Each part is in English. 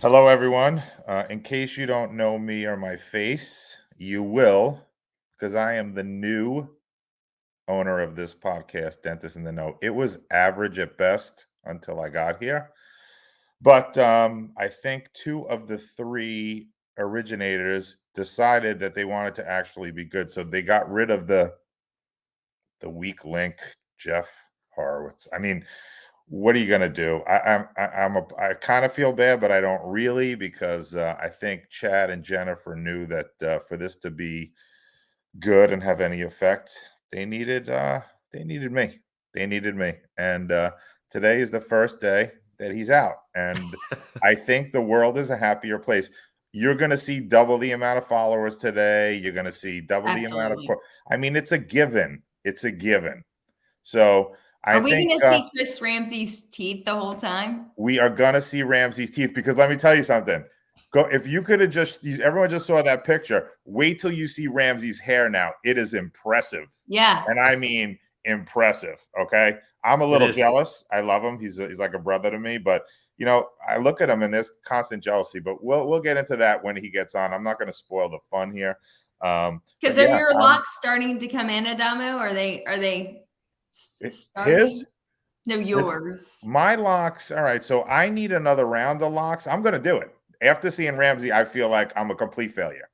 Hello, everyone. In case you don't know me or my face, you will, because I am the new owner of this podcast, Dentist in the Know. It was average at best until I got here. But I think two of the three originators decided that they wanted to actually be good. So they got rid of the weak link, Jeff Horowitz. I mean, what are you gonna do? I kind of feel bad, but I don't really because I think Chad and Jennifer knew that for this to be good and have any effect, they needed me. They needed me, and today is the first day that he's out, and I think the world is a happier place. You're going to see double the amount of followers today. You're going to see double the amount of. Absolutely. I mean, it's a given. It's a given. So I Are we think going to see Chris Ramsey's teeth the whole time? we are going to see Ramsey's teeth because let me tell you something. Go if you could have just everyone just saw that picture. Wait till you see Ramsey's hair now. It is impressive. Yeah. And I mean impressive. Okay. I'm a little jealous. I love him. He's like a brother to me, but you know, I look at him and there's constant jealousy, but we'll get into that when he gets on. I'm not going to spoil the fun here. Because are your locks starting to come in, Adamo? Are they starting? His? No, yours. My locks. All right. So I need another round of locks. I'm going to do it. After seeing Ramsey, I feel like I'm a complete failure.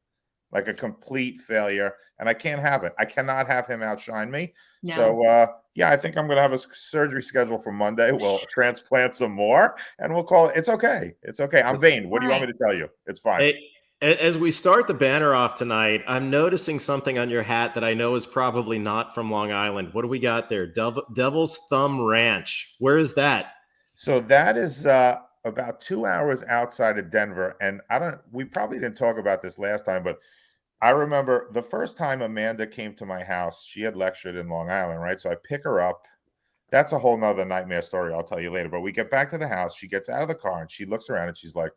Like a complete failure. And I can't have it. I cannot have him outshine me. No. So, yeah, I think I'm going to have a surgery schedule for Monday. We'll transplant some more and we'll call it. It's okay. It's okay. I'm vain. What do you want me to tell you? It's fine. Hey, as we start the banner off tonight, I'm noticing something on your hat that I know is probably not from Long Island. What do we got there? Devil's Thumb Ranch. Where is that? So that is about 2 hours outside of Denver. And we probably didn't talk about this last time, but I remember the first time Amanda came to my house, she had lectured in Long Island, right? So I pick her up. That's a whole nother nightmare story I'll tell you later. But we get back to the house. She gets out of the car and she looks around and she's like,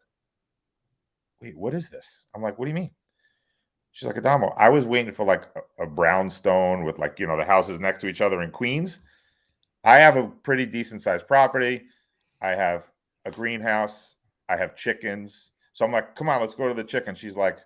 wait, what is this? I'm like, what do you mean? She's like, Adamo, I was waiting for like a brownstone with like, you know, the houses next to each other in Queens. I have a pretty decent sized property. I have a greenhouse. I have chickens. So I'm like, come on, let's go to the chicken. She's like,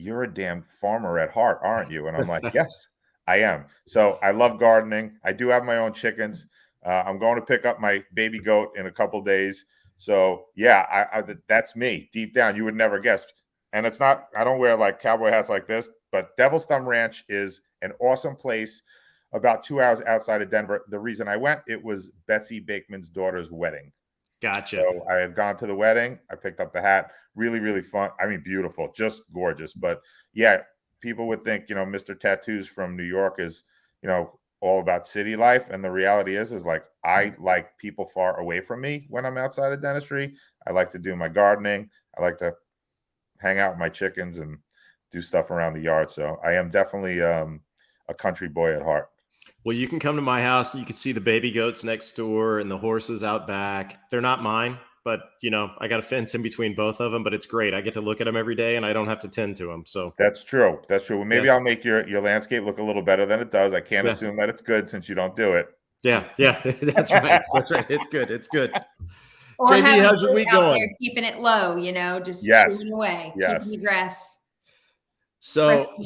you're a damn farmer at heart, aren't you? And I'm like, yes, I am. So I love gardening. I do have my own chickens. I'm going to pick up my baby goat in a couple days. So yeah, that's me deep down. You would never guess. And it's not, I don't wear like cowboy hats like this, but Devil's Thumb Ranch is an awesome place about 2 hours outside of Denver. The reason I went, it was Betsy Bakeman's daughter's wedding. Gotcha. So I had gone to the wedding. I picked up the hat. Really, really fun. I mean, beautiful, just gorgeous. But yeah, people would think, you know, Mr. Tattoos from New York is, you know, all about city life. And the reality is like, I like people far away from me when I'm outside of dentistry. I like to do my gardening. I like to hang out with my chickens and do stuff around the yard. So I am definitely a country boy at heart. Well, you can come to my house and you can see the baby goats next door and the horses out back. They're not mine, but you know, I got a fence in between both of them, but it's great. I get to look at them every day and I don't have to tend to them. So that's true. That's true. Well, maybe I'll make your landscape look a little better than it does. I can't assume that it's good since you don't do it. Yeah. That's right. That's right. It's good. It's good. Or JB, how's your week going? There, keeping it low, you know, just chewing away, keeping the grass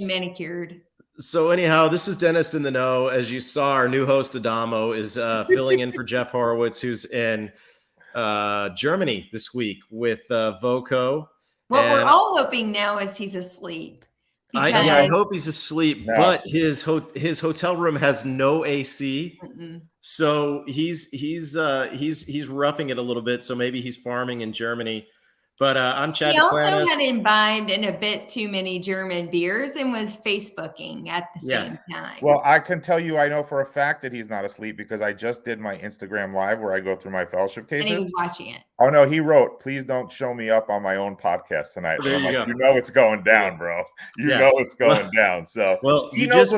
manicured. So anyhow, this is Dentist in the Know. As you saw, our new host Adamo is filling in for Jeff Horowitz, who's in Germany this week with Voco. What we're all hoping now is he's asleep. I hope he's asleep, but his hotel room has no AC, so he's roughing it a little bit. So maybe he's farming in Germany. But I'm Chad. He also had imbibed in a bit too many German beers and was Facebooking at the same time. Well, I can tell you, I know for a fact that he's not asleep because I just did my Instagram live where I go through my fellowship cases. And he was watching it. Oh no, he wrote, "Please don't show me up on my own podcast tonight." There you go. You know it's going down, bro. You know it's going down. So he just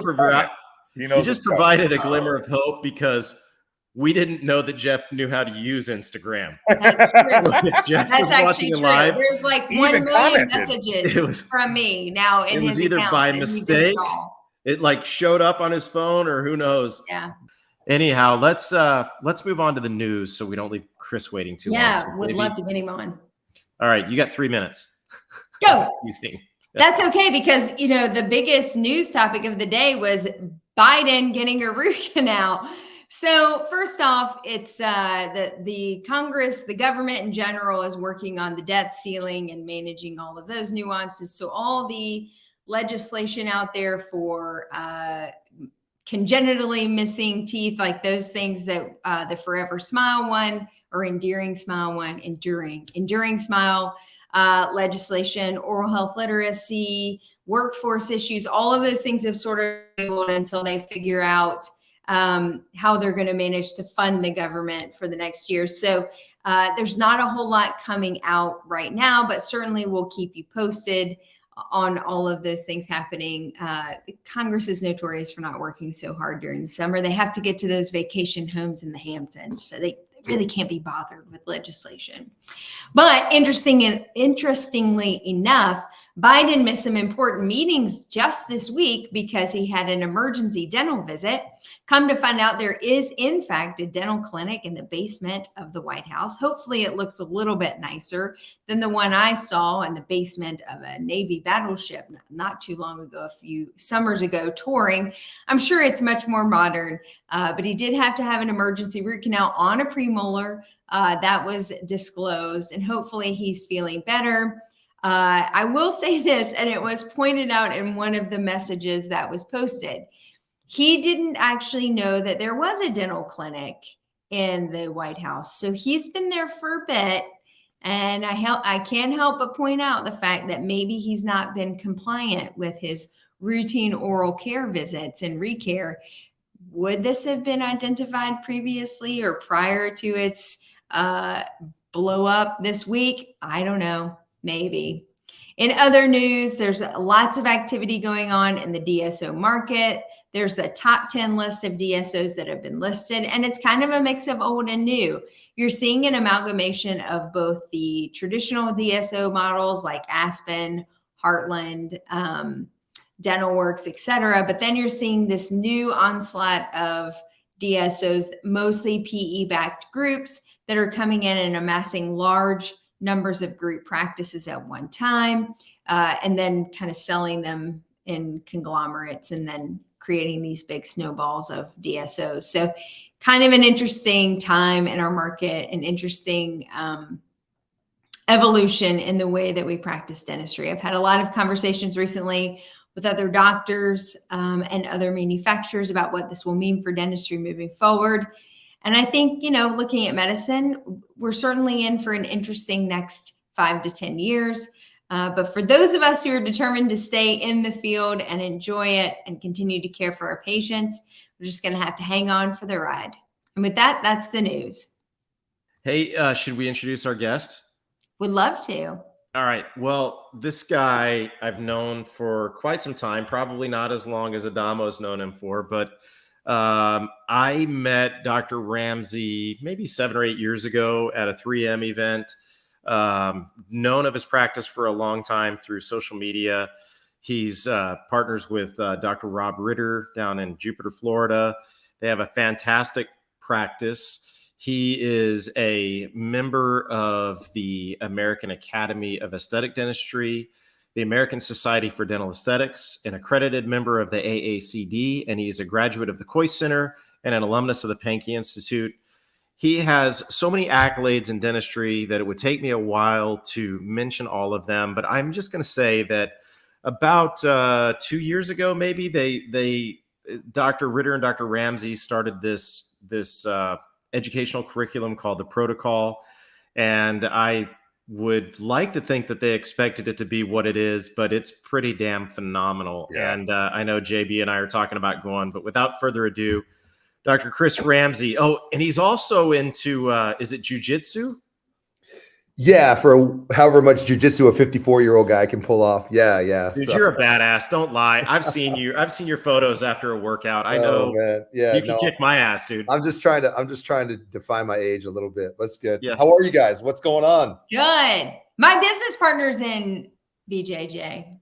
provided a glimmer of hope because we didn't know that Jeff knew how to use Instagram. That's true. That's actually true. Live, there's like 1 million messages from me now in his account. It was either by mistake, it like showed up on his phone, or who knows. Yeah. Anyhow, let's move on to the news so we don't leave Chris waiting too long. Yeah, would love to get him on. All right, you got 3 minutes. Go. That's okay, because, the biggest news topic of the day was Biden getting a root canal. So first off, it's the Congress, the government in general is working on the debt ceiling and managing all of those nuances. So all the legislation out there for congenitally missing teeth, like those things that the Forever Smile one or Enduring Smile one, Enduring Smile legislation, oral health literacy, workforce issues, all of those things have sort of failed until they figure out how they're going to manage to fund the government for the next year. So there's not a whole lot coming out right now, but certainly we'll keep you posted on all of those things happening. Congress is notorious for not working so hard during the summer. They have to get to those vacation homes in the Hamptons, so they really can't be bothered with legislation. But interestingly enough, Biden missed some important meetings just this week because he had an emergency dental visit. Come to find out, there is, in fact, a dental clinic in the basement of the White House. Hopefully it looks a little bit nicer than the one I saw in the basement of a Navy battleship not too long ago, a few summers ago, touring. I'm sure it's much more modern, but he did have to have an emergency root canal on a premolar. That was disclosed, and hopefully he's feeling better. I will say this, and it was pointed out in one of the messages that was posted. He didn't actually know that there was a dental clinic in the White House. So he's been there for a bit. And I can't help but point out the fact that maybe he's not been compliant with his routine oral care visits and recare. Would this have been identified previously or prior to its blow up this week? I don't know. Maybe. In other news, there's lots of activity going on in the DSO market. There's a top 10 list of DSOs that have been listed, and it's kind of a mix of old and new. You're seeing an amalgamation of both the traditional DSO models like Aspen, Heartland, DentalWorks, et cetera. But then you're seeing this new onslaught of DSOs, mostly PE-backed groups that are coming in and amassing large numbers of group practices at one time, and then kind of selling them in conglomerates and then creating these big snowballs of DSOs. So kind of an interesting time in our market, an interesting evolution in the way that we practice dentistry. I've had a lot of conversations recently with other doctors and other manufacturers about what this will mean for dentistry moving forward. And I think, looking at medicine, we're certainly in for an interesting next 5 to 10 years. But for those of us who are determined to stay in the field and enjoy it and continue to care for our patients, we're just going to have to hang on for the ride. And with that, that's the news. Hey, should we introduce our guest? Would love to. All right. Well, this guy I've known for quite some time, probably not as long as Adamo's known him for, but I met Dr. Ramsey maybe 7 or 8 years ago at a 3M event. Known of his practice for a long time through social media. He's partners with Dr. Rob Ritter down in Jupiter, Florida. They have a fantastic practice. He is a member of the American Academy of Aesthetic Dentistry, the American Society for Dental Aesthetics, an accredited member of the AACD, and he is a graduate of the Coy Center and an alumnus of the Pankey Institute. He has so many accolades in dentistry that it would take me a while to mention all of them, but I'm just going to say that about 2 years ago, maybe they Dr. Ritter and Dr. Ramsey started this educational curriculum called the Protocol, and I would like to think that they expected it to be what it is, but it's pretty damn phenomenal. Yeah. And I know JB and I are talking about going, but without further ado, Dr. Chris Ramsey. Oh, and he's also into, is it jujitsu? Yeah, for however much jujitsu a 54-year-old guy can pull off. Yeah. Dude, you're a badass. Don't lie. I've seen your photos after a workout. I know. Man. Yeah, you can kick my ass, dude. I'm just trying to define my age a little bit. That's good. Yeah. How are you guys? What's going on? Good. My business partner's in BJJ.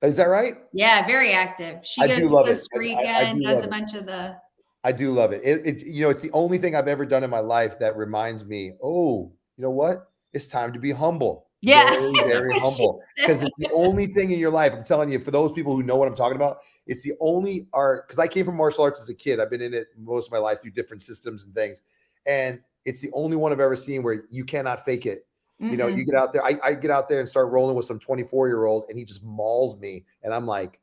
Is that right? Yeah, very active. She goes to Costa Rica and does a bunch of the. I do love it. It's the only thing I've ever done in my life that reminds me, oh, you know what? It's time to be humble. Yeah. Very, very humble. Because it's the only thing in your life. I'm telling you, for those people who know what I'm talking about, it's the only art. Because I came from martial arts as a kid. I've been in it most of my life through different systems and things. And it's the only one I've ever seen where you cannot fake it. You know, you get out there. I get out there and start rolling with some 24-year-old, and he just mauls me, and I'm like,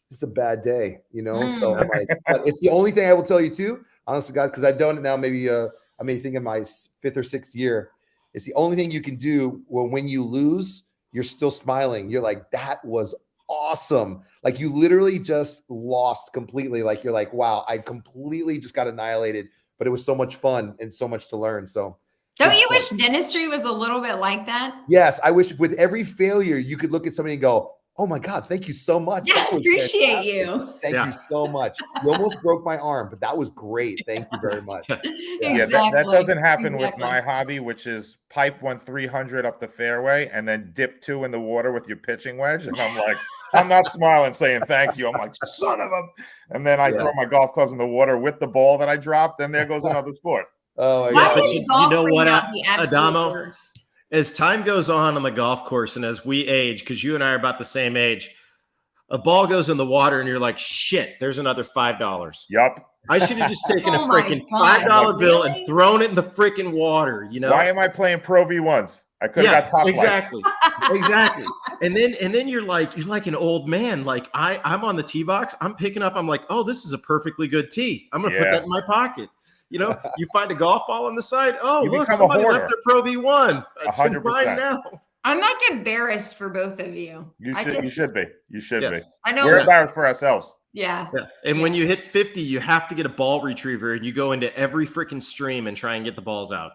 "This is a bad day," you know. So I'm like, but it's the only thing I will tell you too, honestly, guys, because I've done it now. Maybe I think in my 5th or 6th year. It's the only thing you can do when you lose, you're still smiling. You're like, "That was awesome!" Like you literally just lost completely. Like you're like, "Wow, I completely just got annihilated," but it was so much fun and so much to learn. So. Don't you wish dentistry was a little bit like that? Yes, I wish with every failure you could look at somebody and go, "Oh my God, thank you so much. Yeah, That was appreciate fantastic. you. Thank you so much. You almost broke my arm, but that was great. Thank you very much." Yeah, that doesn't happen with my hobby, which is pipe 300 up the fairway and then dip 2 in the water with your pitching wedge. And I'm like, I'm not smiling saying thank you. I'm like, son of a. And then I throw my golf clubs in the water with the ball that I dropped, and there goes another sport. Oh, Why yeah. would you golf know bring what, out the absolute Adamo? worst? As time goes on the golf course and as we age, because you and I are about the same age, a ball goes in the water and you're like, shit, there's another $5. Yup. I should have just taken a Oh my freaking God, $5 bill really? and thrown it in the freaking water, you know? Why am I playing Pro V1s? I could have got top lights. exactly. Exactly. And then you're like an old man. Like I'm on the tee box, I'm picking up, I'm like, oh, this is a perfectly good tee. I'm gonna put that in my pocket. You know, you find a golf ball on the side. Oh, You look, become a somebody hoarder. left their Pro V1. It's in 100%. mine now. I'm like embarrassed for both of you. You should be. You should be. I know. We're embarrassed for ourselves. Yeah. And when you hit 50, you have to get a ball retriever and you go into every freaking stream and try and get the balls out.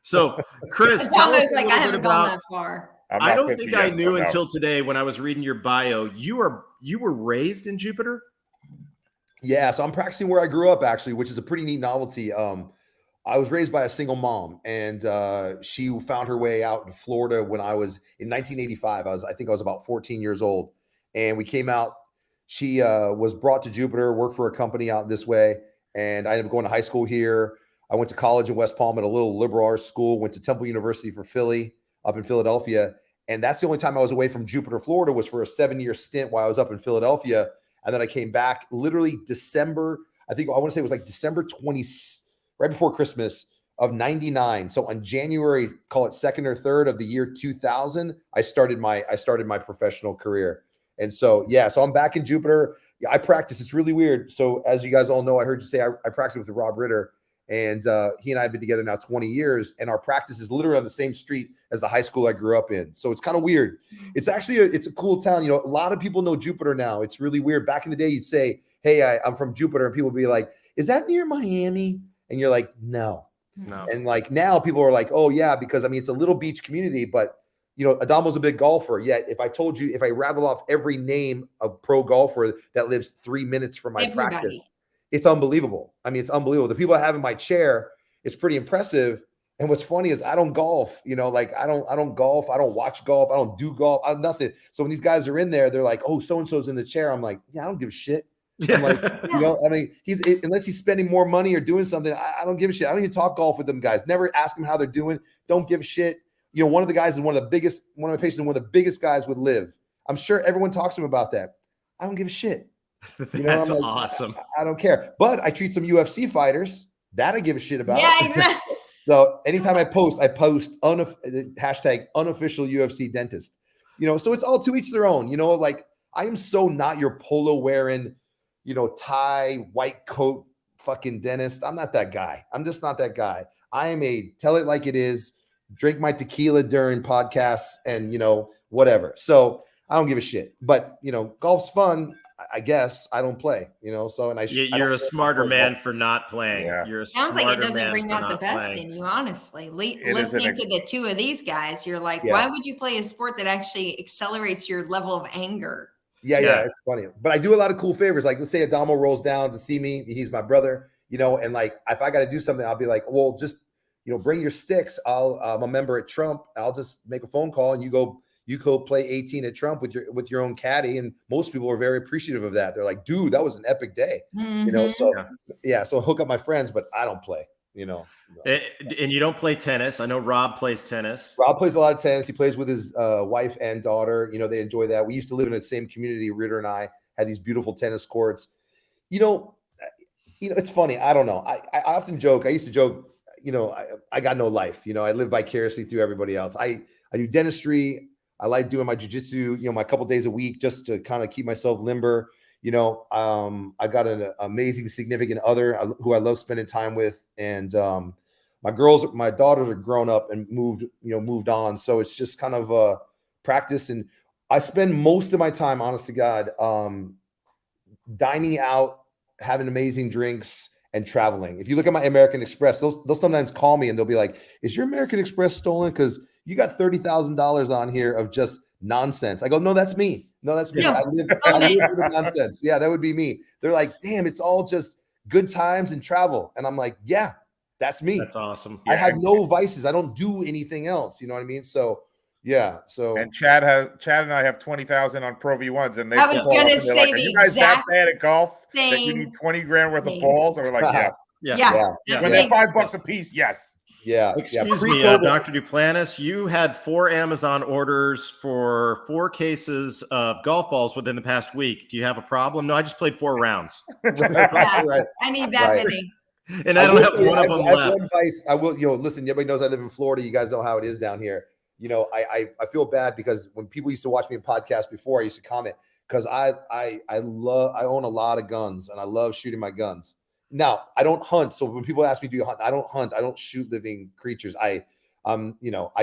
So, Chris, tell us a like I little bit haven't gone about. that far. I don't think I knew until today when I was reading your bio. You were raised in Jupiter? Yeah, so I'm practicing where I grew up, actually, which is a pretty neat novelty. I was raised by a single mom, and she found her way out in Florida when I was in 1985. I think I was about 14 years old, and we came out. She was brought to Jupiter, worked for a company out this way, and I ended up going to high school here. I went to college in West Palm at a little liberal arts school, went to Temple University for Philly up in Philadelphia. And that's the only time I was away from Jupiter, Florida, was for a 7-year stint while I was up in Philadelphia. And then I came back literally December, I want to say it was like December 20, right before Christmas of 99. So on January, call it 2nd or 3rd of the year 2000, I started my professional career. And so, yeah, so I'm back in Jupiter. Yeah, I practice. It's really weird. So as you guys all know, I heard you say I practice with Rob Ritter. And he and I have been together now 20 years, and our practice is literally on the same street as the high school I grew up in. So it's kind of weird. It's actually it's a cool town. You know, a lot of people know Jupiter now. It's really weird. Back in the day, you'd say, "Hey, I'm from Jupiter," and people would be like, "Is that near Miami?" And you're like, "No." And like now, people are like, "Oh yeah," because I mean it's a little beach community, but you know, Adamo's a big golfer. Yet, if I rattled off every name of pro golfer that lives 3 minutes from my practice. It's unbelievable. I mean, it's unbelievable. The people I have in my chair, it's pretty impressive. And what's funny is I don't golf, you know, like I don't golf. I don't watch golf. I don't do golf. I'm nothing. So when these guys are in there, they're like, "Oh, so-and-so's in the chair." I'm like, "Yeah, I don't give a shit." I'm like, you know, I mean, unless he's spending more money or doing something, I don't give a shit. I don't even talk golf with them guys. Never ask them how they're doing. Don't give a shit. You know, one of the guys is one of my patients, one of the biggest guys would live. I'm sure everyone talks to him about that. I don't give a shit. You know, That's I'm like, awesome. I don't care. But I treat some UFC fighters that I give a shit about. Yeah, exactly. So anytime I post hashtag unofficial UFC dentist. You know, so it's all to each their own. You know, like I am so not your polo wearing, you know, tie, white coat fucking dentist. I'm not that guy. I'm just not that guy. I am a tell it like it is, drink my tequila during podcasts and, you know, whatever. So I don't give a shit. But, you know, golf's fun. I guess I don't play, you know, so and you're a smarter man for not playing. Yeah. You're a Sounds like it doesn't man bring for out the not best playing. in you, honestly. Listening to the two of these guys, you're like, why would you play a sport that actually accelerates your level of anger? Yeah, it's funny. But I do a lot of cool favors. Like, let's say Adamo rolls down to see me. He's my brother, you know, and like if I got to do something, I'll be like, well, just, you know, bring your sticks. I'm a member at Trump. I'll just make a phone call and you go play 18 at Trump with your own caddy. And most people are very appreciative of that. They're like, dude, that was an epic day. You know, so yeah, so hook up my friends, but I don't play. And you don't play tennis. I know Rob plays tennis. Rob plays a lot of tennis. He plays with his wife and daughter. They enjoy that. We used to live in the same community. Ritter and I had these beautiful tennis courts. It's funny. I don't know. I often joke. I used to joke, I got no life. I live vicariously through everybody else. I do dentistry. I like doing my jujitsu, my couple days a week just to kind of keep myself limber. I got an amazing significant other who I love spending time with. And my daughters are grown up and moved on. So it's just kind of a practice. And I spend most of my time, honest to God, dining out, having amazing drinks, and traveling. If you look at my American Express, they'll sometimes call me and they'll be like, "Is your American Express stolen? Because you got $30,000 on here of just nonsense." I go, "No, that's me. No, that's me. Yeah. I live for the nonsense." Yeah, that would be me. They're like, "Damn, it's all just good times and travel." And I'm like, "Yeah, that's me. That's awesome. I have no vices. I don't do anything else." You know what I mean? So yeah. So and Chad and I have 20,000 on Pro V1s, and they I was going to say like, the "Are you guys that exact bad at golf that you same need 20 grand worth of thing. balls?" And we're like, "Yeah." Yeah. When they're $5 a piece, yes. Yeah. Excuse me, Dr. Duplantis, you had 4 Amazon orders for 4 cases of golf balls within the past week. Do you have a problem? No, I just played 4 rounds. Right. I need that many. And I don't have one of them left. Advice, I will, listen, everybody knows I live in Florida. You guys know how it is down here. I feel bad because when people used to watch me in podcasts before, I used to comment because I own a lot of guns and I love shooting my guns. Now, I don't hunt. So when people ask me, "Do you hunt?" I don't hunt. I don't shoot living creatures. I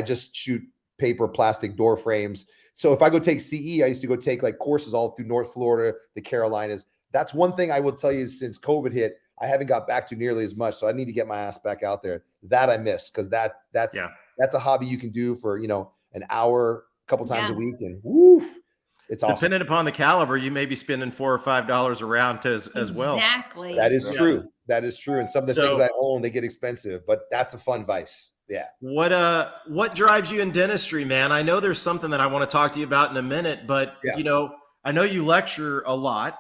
just shoot paper, plastic door frames. So if I go take CE, I used to go take like courses all through North Florida, the Carolinas. That's one thing I will tell you since COVID hit, I haven't got back to nearly as much. So I need to get my ass back out there. That I miss because that's a hobby you can do for, an hour, a couple times a week. And woof, it's awesome. Depending upon the caliber, you may be spending $4 or $5 a round as well. Exactly. That is true. That is true. And some of the things I own, they get expensive, but that's a fun vice. Yeah. What drives you in dentistry, man? I know there's something that I want to talk to you about in a minute, but I know you lecture a lot.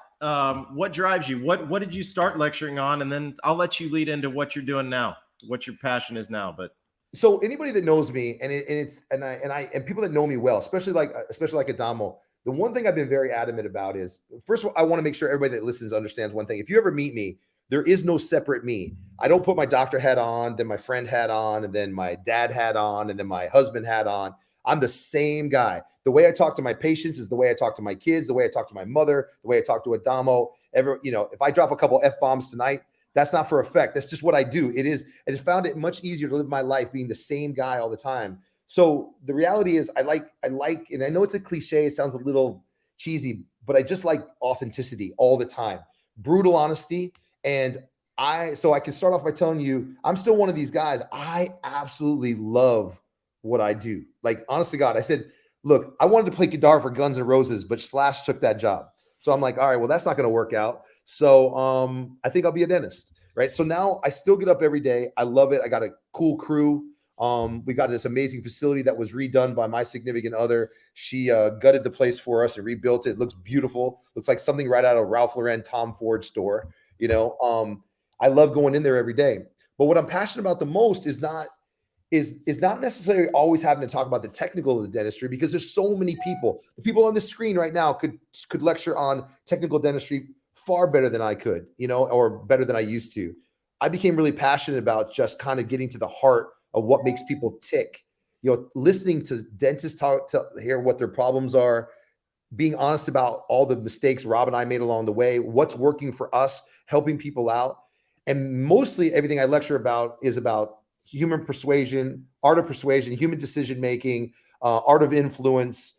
What drives you? What did you start lecturing on? And then I'll let you lead into what you're doing now, what your passion is now. But so anybody that knows me and people that know me well, especially like Adamo, the one thing I've been very adamant about is, first of all, I want to make sure everybody that listens understands one thing. If you ever meet me, there is no separate me. I don't put my doctor hat on, then my friend hat on, and then my dad hat on, and then my husband hat on. I'm the same guy. The way I talk to my patients is the way I talk to my kids, the way I talk to my mother, the way I talk to Adamo. If I drop a couple F-bombs tonight, that's not for effect. That's just what I do. It is. I just found it much easier to live my life being the same guy all the time. So the reality is I like, and I know it's a cliche, it sounds a little cheesy, but I just like authenticity all the time, brutal honesty. And I can start off by telling you, I'm still one of these guys. I absolutely love what I do. Like, honest to God, I said, look, I wanted to play guitar for Guns N' Roses, but Slash took that job. So I'm like, all right, well, that's not going to work out. So I think I'll be a dentist, right? So now I still get up every day. I love it. I got a cool crew. We got this amazing facility that was redone by my significant other. She gutted the place for us and rebuilt it. It looks beautiful. Looks like something right out of Ralph Lauren, Tom Ford store. I love going in there every day. But what I'm passionate about the most is not necessarily always having to talk about the technical of the dentistry, because there's so many people. The people on the screen right now could lecture on technical dentistry far better than I could, or better than I used to. I became really passionate about just kind of getting to the heart of what makes people tick, listening to dentists talk, to hear what their problems are, being honest about all the mistakes Rob and I made along the way, what's working for us, helping people out. And mostly everything I lecture about is about human persuasion, art of persuasion, human decision-making, art of influence,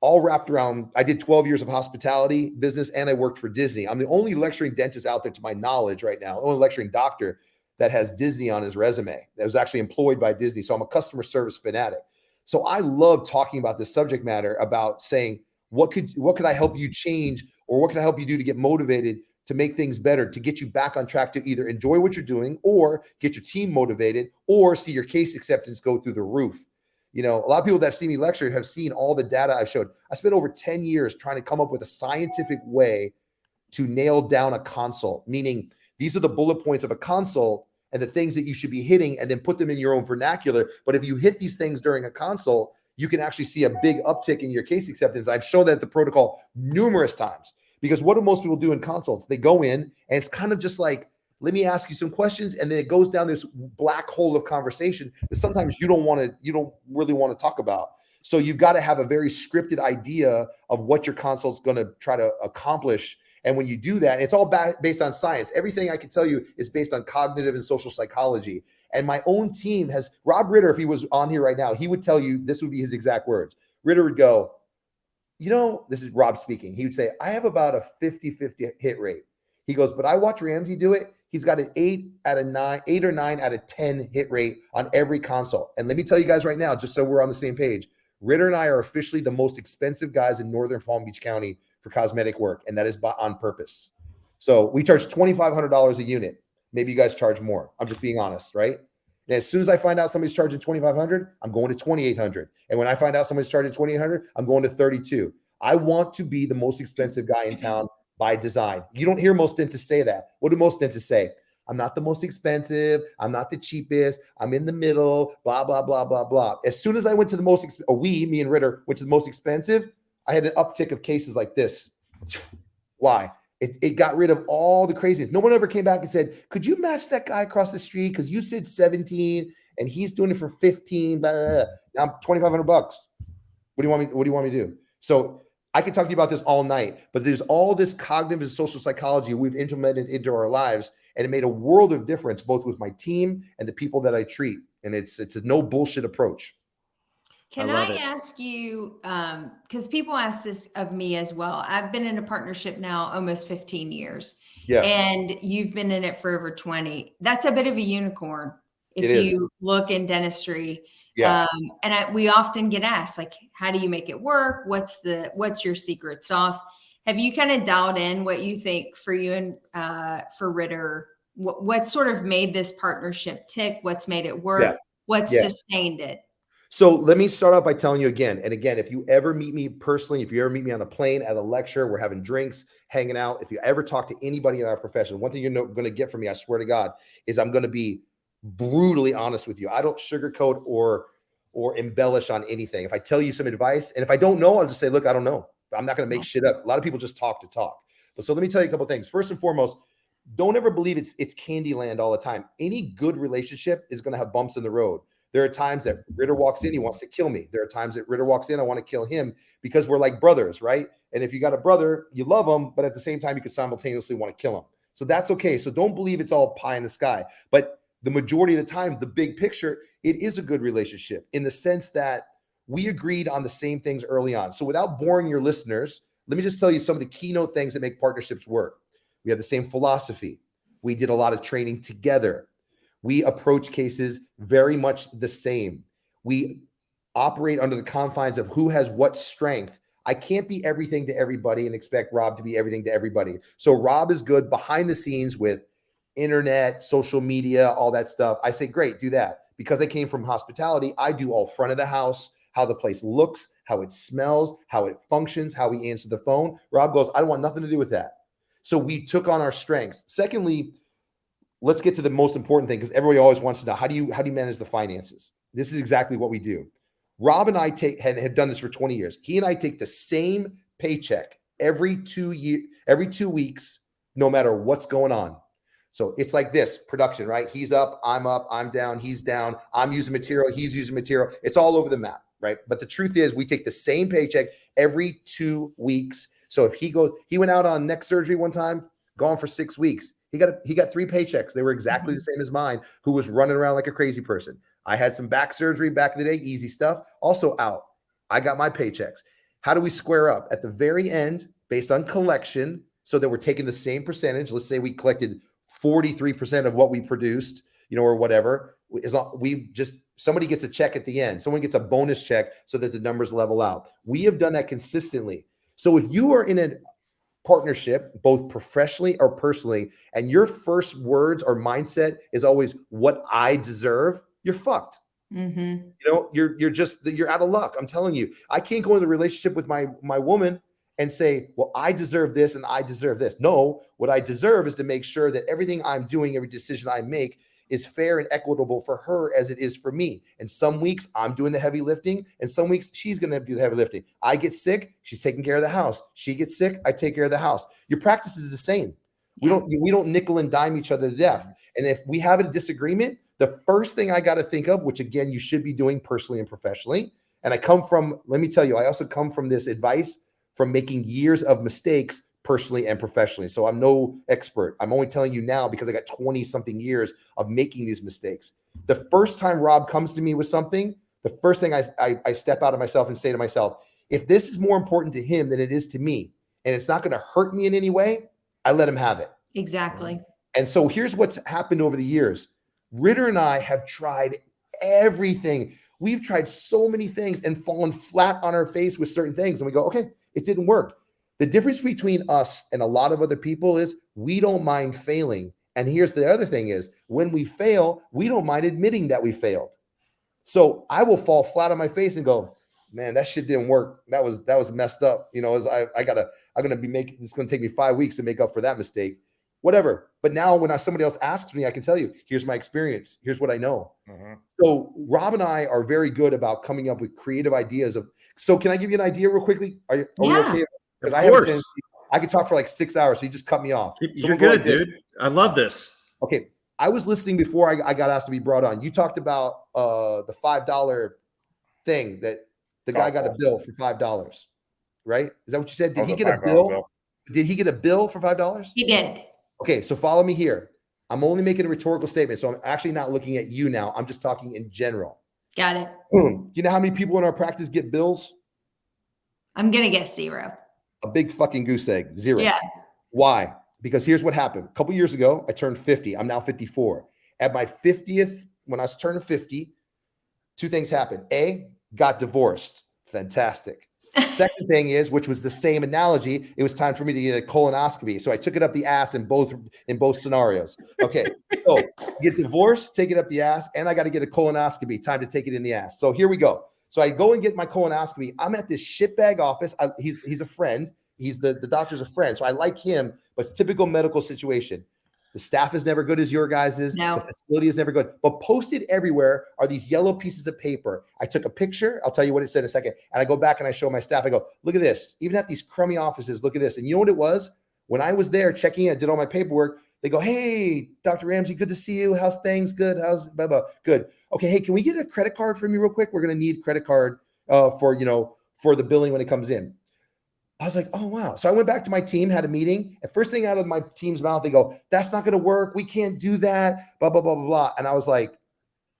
all wrapped around. I did 12 years of hospitality business and I worked for Disney. I'm the only lecturing dentist out there, to my knowledge right now, only lecturing doctor that has Disney on his resume, that was actually employed by Disney. So I'm a customer service fanatic. So I love talking about this subject matter, about saying, what could I help you change, or what can I help you do to get motivated to make things better, to get you back on track, to either enjoy what you're doing or get your team motivated or see your case acceptance go through the roof. A lot of people that have seen me lecture have seen all the data I've showed. I spent over 10 years trying to come up with a scientific way to nail down a consult, meaning these are the bullet points of a consult and the things that you should be hitting, and then put them in your own vernacular. But if you hit these things during a consult, you can actually see a big uptick in your case acceptance. I've shown that the protocol numerous times, because what do most people do in consults? They go in and it's kind of just like, let me ask you some questions. And then it goes down this black hole of conversation that sometimes you don't really want to talk about. So you've got to have a very scripted idea of what your consult's going to try to accomplish. And when you do that, it's all based on science. Everything I can tell you is based on cognitive and social psychology. And my own team has, Rob Ritter, if he was on here right now, he would tell you, this would be his exact words. Ritter would go, this is Rob speaking. He would say, I have about a 50-50 hit rate. He goes, but I watch Ramsey do it. He's got an 8 or 9 out of 10 hit rate on every consult. And let me tell you guys right now, just so we're on the same page, Ritter and I are officially the most expensive guys in Northern Palm Beach County for cosmetic work. And that is on purpose. So we charge $2,500 a unit. Maybe you guys charge more. I'm just being honest, right? And as soon as I find out somebody's charging $2,500, I'm going to $2,800. And when I find out somebody's charging $2,800, I'm going to $32. I want to be the most expensive guy in town by design. You don't hear most dentists say that. What do most dentists say? I'm not the most expensive. I'm not the cheapest. I'm in the middle, blah, blah, blah, blah, blah. As soon as I went to the most, me and Ritter went to the most expensive, I had an uptick of cases like this. Why? It got rid of all the craziness. No one ever came back and said, could you match that guy across the street? Because you said 17 and he's doing it for 15. Blah, blah, blah. Now I'm $2,500. What do you want me to do? So I could talk to you about this all night, but there's all this cognitive and social psychology we've implemented into our lives, and it made a world of difference, both with my team and the people that I treat. And it's a no bullshit approach. Can I ask you, because people ask this of me as well. I've been in a partnership now almost 15 years. Yeah. And you've been in it for over 20. That's a bit of a unicorn if you look in dentistry. Yeah. We often get asked, like, how do you make it work? What's your secret sauce? Have you kind of dialed in what you think for you and for Ritter? What sort of made this partnership tick? What's made it work? Yeah. What's sustained it? So let me start off by telling you again, and again, if you ever meet me personally, if you ever meet me on a plane, at a lecture, we're having drinks, hanging out. If you ever talk to anybody in our profession, one thing you're going to get from me, I swear to God, is I'm going to be brutally honest with you. I don't sugarcoat or embellish on anything. If I tell you some advice, and if I don't know, I'll just say, look, I don't know. I'm not going to make shit up. A lot of people just talk to talk. But so let me tell you a couple of things. First and foremost, don't ever believe it's candy land all the time. Any good relationship is going to have bumps in the road. There are times that Ritter walks in, he wants to kill me. There are times that Ritter walks in, I want to kill him, because we're like brothers, right? And if you got a brother, you love him, but at the same time, you can simultaneously want to kill him. So that's okay. So don't believe it's all pie in the sky. But the majority of the time, the big picture, it is a good relationship in the sense that we agreed on the same things early on. So without boring your listeners, let me just tell you some of the keynote things that make partnerships work. We have the same philosophy. We did a lot of training together. We approach cases very much the same. We operate under the confines of who has what strength. I can't be everything to everybody and expect Rob to be everything to everybody. So Rob is good behind the scenes with internet, social media, all that stuff. I say, great, do that. Because I came from hospitality, I do all front of the house, how the place looks, how it smells, how it functions, how we answer the phone. Rob goes, I don't want nothing to do with that. So we took on our strengths. Secondly, let's get to the most important thing, because everybody always wants to know, how do you manage the finances? This is exactly what we do. Rob and I have done this for 20 years. He and I take the same paycheck every 2 weeks, no matter what's going on. So it's like this production, right? He's up, I'm down, he's down, I'm using material, he's using material. It's all over the map, right? But the truth is we take the same paycheck every 2 weeks. So if he went out on neck surgery one time, gone for 6 weeks. He got 3 paychecks. They were exactly the same as mine, who was running around like a crazy person. I had some back surgery back in the day, easy stuff, also out. I got my paychecks. How do we square up? At the very end, based on collection, so that we're taking the same percentage. Let's say we collected 43% of what we produced, or whatever. Somebody gets a check at the end. Someone gets a bonus check so that the numbers level out. We have done that consistently. So if you are in a partnership, both professionally or personally, and your first words or mindset is always what I deserve, you're fucked. Mm-hmm. You're out of luck. I'm telling you, I can't go into a relationship with my woman and say, well, I deserve this and I deserve this. No, what I deserve is to make sure that everything I'm doing, every decision I make is fair and equitable for her as it is for me. And some weeks I'm doing the heavy lifting, and some weeks she's going to do the heavy lifting. I get sick, she's taking care of the house. She gets sick, I take care of the house. Your practice is the same. We don't nickel and dime each other to death. And if we have a disagreement, the first thing I got to think of, which again, you should be doing personally and professionally. And I come from, let me tell you, I also come from this advice from making years of mistakes personally and professionally. So I'm no expert. I'm only telling you now because I got 20 something years of making these mistakes. The first time Rob comes to me with something, the first thing I step out of myself and say to myself, if this is more important to him than it is to me, and it's not going to hurt me in any way, I let him have it. Exactly. And so here's what's happened over the years. Ritter and I have tried everything. We've tried so many things and fallen flat on our face with certain things. And we go, okay, it didn't work. The difference between us and a lot of other people is we don't mind failing. And here's the other thing is when we fail, we don't mind admitting that we failed. So I will fall flat on my face and go, man, that shit didn't work. That was messed up. You know, I'm going to be making, it's going to take me 5 weeks to make up for that mistake, whatever. But now when somebody else asks me, I can tell you, here's my experience. Here's what I know. Mm-hmm. So Rob and I are very good about coming up with creative ideas so can I give you an idea real quickly? Are we okay? Because I have a tendency, I could talk for like 6 hours. So you just cut me off. So you're good, dude. I love this. Okay. I was listening before I got asked to be brought on. You talked about the $5 thing that the guy got a bill for $5, right? Is that what you said? Did he get a bill? Did he get a bill for $5? He did. Okay, so follow me here. I'm only making a rhetorical statement, so I'm actually not looking at you now. I'm just talking in general. Got it. Do you know how many people in our practice get bills? I'm going to guess 0. A big fucking goose egg. 0. Yeah. Why? Because here's what happened. A couple years ago, I turned 50. I'm now 54. At my 50th, when I was turning 50, 2 things happened. A, got divorced. Fantastic. Second thing is, which was the same analogy, it was time for me to get a colonoscopy. So I took it up the ass in both scenarios. Okay. So get divorced, take it up the ass, and I got to get a colonoscopy. Time to take it in the ass. So here we go. So I go and get my colonoscopy. I'm at this shitbag office. He's a friend. The doctor's a friend. So I like him, but it's a typical medical situation. The staff is never good as your guys' is. No. The facility is never good. But posted everywhere are these yellow pieces of paper. I took a picture. I'll tell you what it said in a second. And I go back and I show my staff. I go, look at this. Even at these crummy offices, look at this. And you know what it was? When I was there checking in, I did all my paperwork. They go, hey, Dr. Ramsey, good to see you. How's things? Good. How's blah, blah. Good. Okay. Hey, can we get a credit card from you real quick? We're going to need credit card for the billing when it comes in. I was like, oh, wow. So I went back to my team, had a meeting. And first thing out of my team's mouth, they go, that's not going to work. We can't do that, blah, blah, blah, blah, blah. And I was like,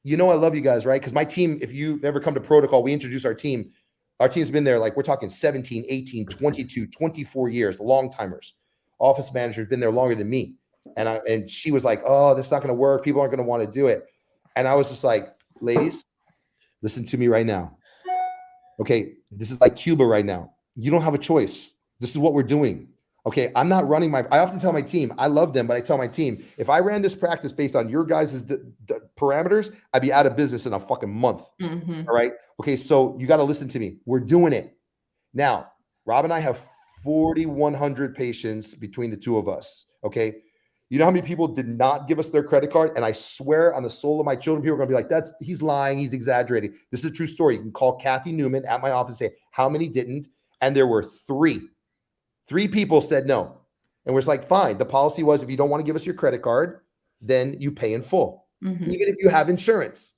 I love you guys, right? Because my team, if you've ever come to Protocol, we introduce our team. Our team's been there, like we're talking 17, 18, 22, 24 years, long timers. Office manager's been there longer than me. And she was like, oh, this is not going to work. People aren't going to want to do it. And I was just like, ladies, listen to me right now. Okay, this is like Cuba right now. You don't have a choice. This is what we're doing. Okay, I'm not running I often tell my team, I love them, but I tell my team, if I ran this practice based on your guys' parameters, I'd be out of business in a fucking month. Mm-hmm. All right? Okay, so you got to listen to me. We're doing it. Now, Rob and I have 4,100 patients between the two of us. Okay, you know how many people did not give us their credit card? And I swear on the soul of my children, people are going to be like, he's lying, he's exaggerating. This is a true story. You can call Kathy Newman at my office and say, how many didn't? And there were 3 people said no. And we're like, fine. The policy was, if you don't want to give us your credit card, then you pay in full. Mm-hmm. Even if you have insurance,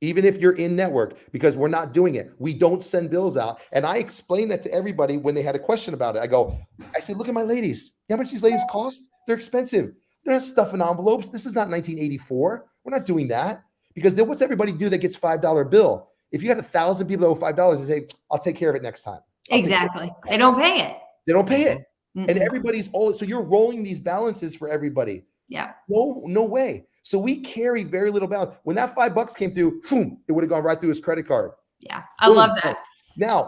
even if you're in network, because we're not doing it. We don't send bills out. And I explained that to everybody when they had a question about it. I said, look at my ladies. You know how much these ladies cost? They're expensive. They're not stuffing envelopes. This is not 1984. We're not doing that. Because then what's everybody do that gets $5 bill? If you had 1,000 people that owe $5, they say, I'll take care of it next time. Exactly. They don't pay it. They don't pay it. Mm-hmm. And everybody's so you're rolling these balances for everybody. Yeah. No way. So we carry very little balance. When that $5 came through, boom, it would have gone right through his credit card. Yeah. I love that. Now,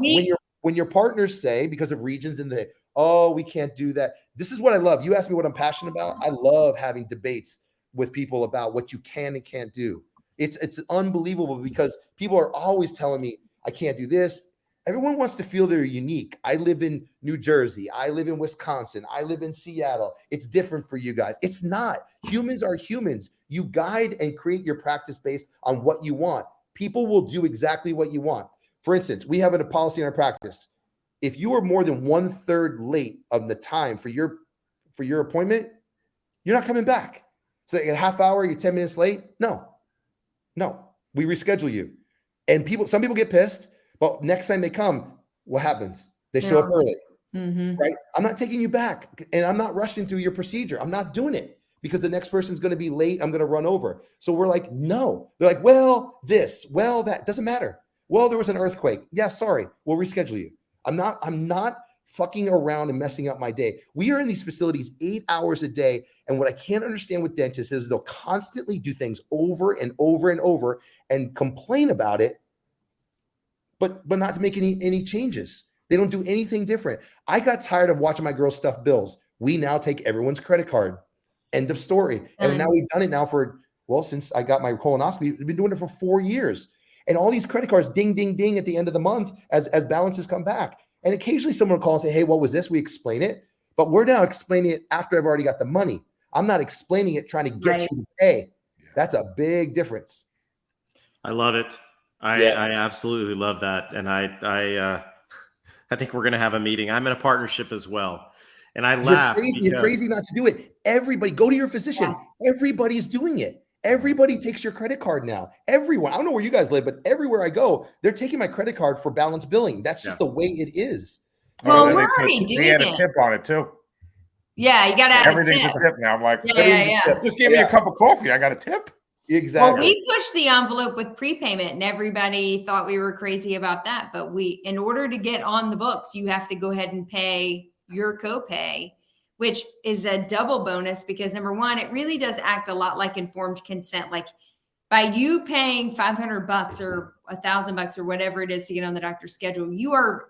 when your partners say, because of regions and we can't do that. This is what I love. You asked me what I'm passionate about. I love having debates with people about what you can and can't do. It's unbelievable because people are always telling me I can't do this. Everyone wants to feel they're unique. I live in New Jersey. I live in Wisconsin. I live in Seattle. It's different for you guys. It's not. Humans are humans. You guide and create your practice based on what you want. People will do exactly what you want. For instance, we have a policy in our practice. If you are more than 1/3 late of the time for your appointment, you're not coming back. So a half hour, you're 10 minutes late. No, we reschedule you. And some people get pissed, but next time they come, what happens? They show up early, right? I'm not taking you back, and I'm not rushing through your procedure. I'm not doing it because the next person's going to be late. I'm going to run over. So we're like, no. They're like, well, that doesn't matter. Well, there was an earthquake. Yeah, sorry. We'll reschedule you. I'm not fucking around and messing up my day. We are in these facilities 8 hours a day. And what I can't understand with dentists is they'll constantly do things over and over and over and complain about it, but not to make any changes. They don't do anything different. I got tired of watching my girls stuff bills. We now take everyone's credit card. End of story. And now we've done it now since I got my colonoscopy, we've been doing it for 4 years. And all these credit cards, ding, ding, ding at the end of the month as balances come back. And occasionally someone will call and say, hey, what was this? We explain it. But we're now explaining it after I've already got the money. I'm not explaining it trying to get you to pay. That's a big difference. I love it. I absolutely love that. And I think we're going to have a meeting. I'm in a partnership as well. And I laugh. You're crazy not to do it. Everybody, go to your physician. Yeah. Everybody's doing it. Everybody takes your credit card now. Everyone. I don't know where you guys live, but everywhere I go, they're taking my credit card for balance billing. That's just the way it is. Well, we're already doing it. They had a tip on it too. Yeah, you got to add everything's a tip now. I'm like, just give me a cup of coffee. I got a tip. Exactly. Well, we pushed the envelope with prepayment, and everybody thought we were crazy about that. But in order to get on the books, you have to go ahead and pay your copay, which is a double bonus because number one, it really does act a lot like informed consent. Like by you paying $500 or $1,000 or whatever it is to get on the doctor's schedule, you are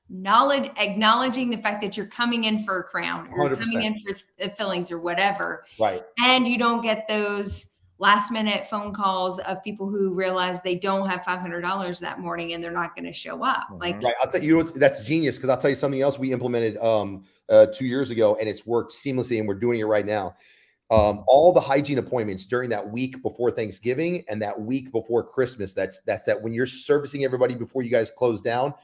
acknowledging the fact that you're coming in for a crown or 100%. Coming in for fillings or whatever. Right. And you don't get those last minute phone calls of people who realize they don't have $500 that morning and they're not going to show up. Like, right. I'll tell you, that's genius. Cause I'll tell you something else we implemented 2 years ago and it's worked seamlessly and we're doing it right now. All the hygiene appointments during that week before Thanksgiving and that week before Christmas, that's that when you're servicing everybody before you guys close down,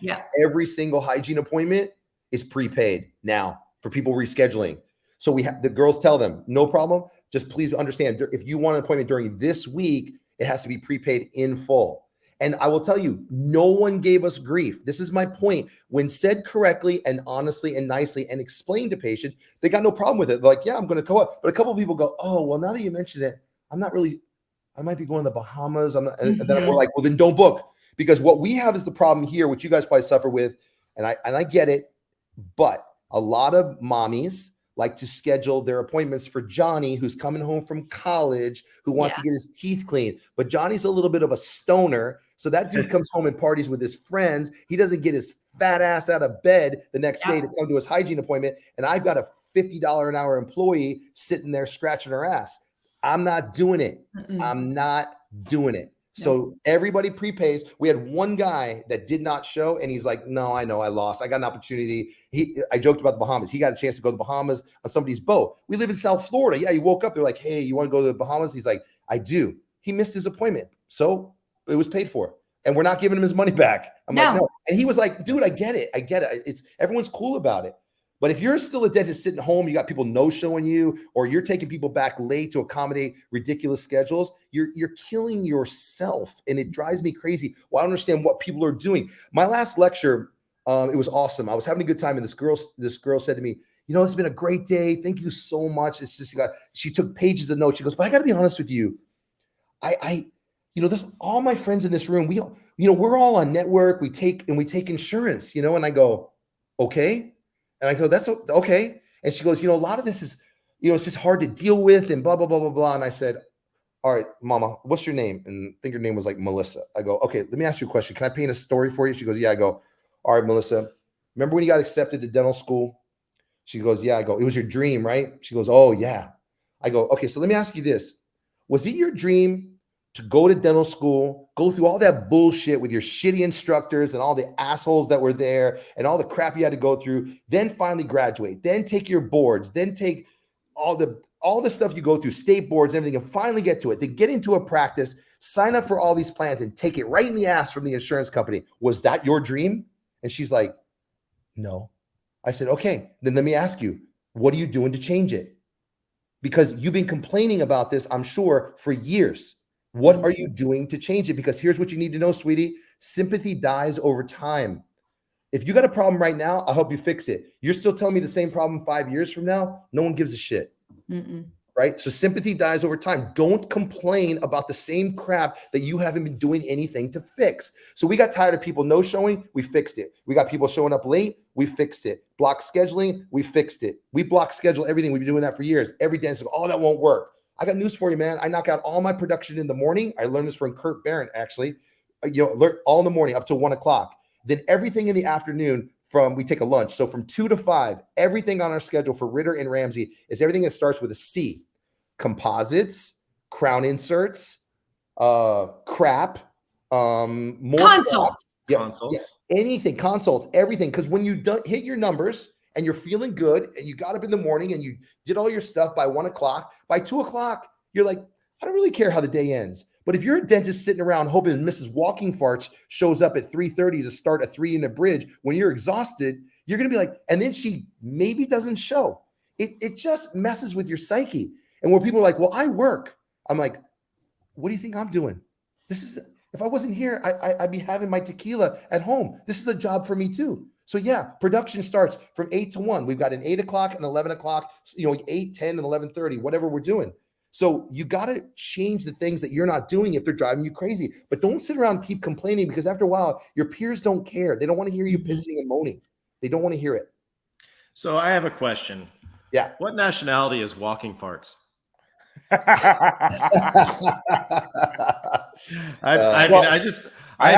every single hygiene appointment is prepaid now for people rescheduling. So we have the girls tell them, no problem. Just please understand, if you want an appointment during this week, it has to be prepaid in full. And I will tell you, no one gave us grief. This is my point. When said correctly and honestly and nicely and explained to patients, they got no problem with it. They're like, yeah, I'm going to go up. But a couple of people go, oh, well, now that you mentioned it, I might be going to the Bahamas. And then we're like, well, then don't book. Because what we have is the problem here, which you guys probably suffer with. And I get it. But a lot of mommies like to schedule their appointments for Johnny, who's coming home from college, who wants to get his teeth cleaned. But Johnny's a little bit of a stoner. So that dude comes home and parties with his friends. He doesn't get his fat ass out of bed the next day to come to his hygiene appointment. And I've got a $50 an hour employee sitting there scratching her ass. I'm not doing it. I'm not doing it. So everybody prepays. We had one guy that did not show and he's like, no, I know I lost. I got an opportunity. I joked about the Bahamas. He got a chance to go to the Bahamas on somebody's boat. We live in South Florida. Yeah, he woke up. They're like, hey, you want to go to the Bahamas? He's like, I do. He missed his appointment. So it was paid for. And we're not giving him his money back. I'm like, no. And he was like, dude, I get it. It's everyone's cool about it. But if you're still a dentist sitting home, you got people no-showing you, or you're taking people back late to accommodate ridiculous schedules, you're killing yourself. And it drives me crazy. Well, I don't understand what people are doing. My last lecture, it was awesome. I was having a good time. And this girl said to me, you know, it's been a great day. Thank you so much. It's just, she took pages of notes. She goes, but I got to be honest with you. There's all my friends in this room. We're all on network. We take insurance, and I go, okay. And I go, that's okay. And she goes, a lot of this is, it's just hard to deal with and blah, blah, blah, blah, blah. And I said, all right, mama, what's your name? And I think her name was like Melissa. I go, okay, let me ask you a question. Can I paint a story for you? She goes, yeah. I go, all right, Melissa, remember when you got accepted to dental school? She goes, yeah. I go, it was your dream, right? She goes, oh yeah. I go, okay, so let me ask you this. Was it your dream to go to dental school, go through all that bullshit with your shitty instructors and all the assholes that were there and all the crap you had to go through, then finally graduate, then take your boards, then take all the stuff you go through, state boards, everything, and finally get to it, to get into a practice, sign up for all these plans and take it right in the ass from the insurance company. Was that your dream? And she's like, no. I said, okay, then let me ask you, what are you doing to change it? Because you've been complaining about this, I'm sure, for years. What are you doing to change it? Because here's what you need to know, sweetie. Sympathy dies over time. If you got a problem right now, I'll help you fix it. You're still telling me the same problem 5 years from now? No one gives a shit. Right? So sympathy dies over time. Don't complain about the same crap that you haven't been doing anything to fix. So we got tired of people no showing. We fixed it. We got people showing up late. We fixed it. Block scheduling. We fixed it. We block schedule everything. We've been doing that for years. Every dentist, oh, that won't work. I got news for you, man. I knock out all my production in the morning. I learned this from Kurt Barron, actually. Learn all in the morning up to 1 o'clock. Then everything in the afternoon we take a lunch. So from 2 to 5, everything on our schedule for Ritter and Ramsey is everything that starts with a C. Composites, crown inserts, crap, more consults. Consults. Anything, consults, everything. Because when you hit your numbers and you're feeling good and you got up in the morning and you did all your stuff by 1 o'clock, by 2 o'clock, you're like, I don't really care how the day ends. But if you're a dentist sitting around hoping Mrs. Walking Farts shows up at 3:30 to start a 3-unit bridge, when you're exhausted, you're going to be like, and then she maybe doesn't show. It just messes with your psyche. And when people are like, well, I work, I'm like, what do you think I'm doing? If I wasn't here, I'd be having my tequila at home. This is a job for me too. So yeah, production starts from 8 to 1. We've got an 8 o'clock and 11 o'clock, 8, 10, and 11:30, whatever we're doing. So you got to change the things that you're not doing if they're driving you crazy. But don't sit around and keep complaining, because after a while, your peers don't care. They don't want to hear you pissing and moaning. They don't want to hear it. So I have a question. Yeah. What nationality is Walking Farts? I've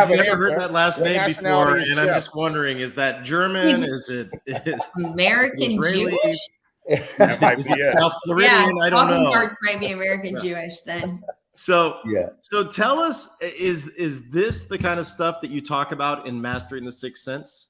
never heard that last name before, and I'm just wondering, is that German? Is it American Jewish? Is it South Floridian? I don't know. Parts might be American Jewish then. So tell us, is this the kind of stuff that you talk about in Mastering the Sixth Sense?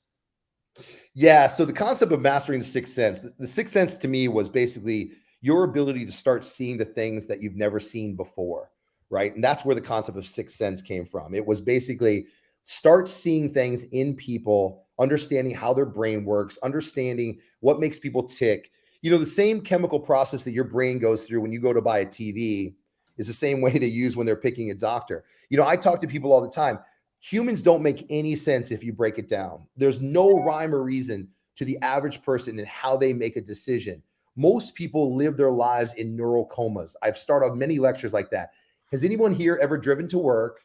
Yeah. So the concept of mastering the sixth sense, the sixth sense to me was basically your ability to start seeing the things that you've never seen before, right? And that's where the concept of sixth sense came from. It was basically start seeing things in people, understanding how their brain works, understanding what makes people tick. The same chemical process that your brain goes through when you go to buy a TV is the same way they use when they're picking a doctor. I talk to people all the time. Humans don't make any sense if you break it down. There's no rhyme or reason to the average person and how they make a decision. Most people live their lives in neural comas. I've started many lectures like that. Has anyone here ever driven to work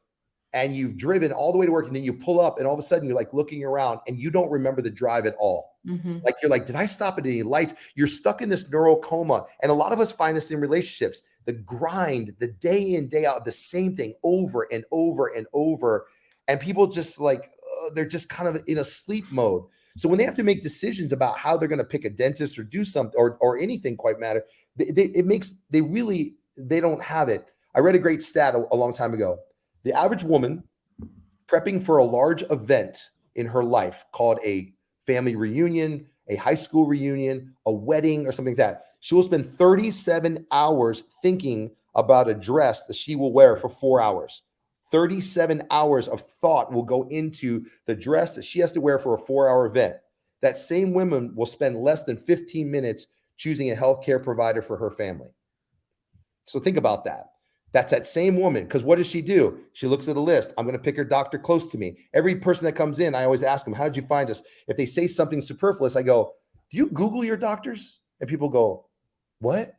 and you've driven all the way to work and then you pull up and all of a sudden you're like looking around and you don't remember the drive at all? Like you're like, did I stop at any lights? You're stuck in this neural coma. And a lot of us find this in relationships. The grind, the day in, day out, the same thing over and over and over. And people just like, they're just kind of in a sleep mode. So when they have to make decisions about how they're going to pick a dentist or do something or anything quite matter, they don't have it. I read a great stat a long time ago. The average woman prepping for a large event in her life called a family reunion, a high school reunion, a wedding, or something like that, she will spend 37 hours thinking about a dress that she will wear for 4 hours. 37 hours of thought will go into the dress that she has to wear for a 4-hour event. That same woman will spend less than 15 minutes choosing a healthcare provider for her family. So think about that. That's that same woman. Because what does she do? She looks at a list. I'm going to pick her doctor close to me. Every person that comes in, I always ask them, how did you find us? If they say something superfluous, I go, do you Google your doctors? And people go, what?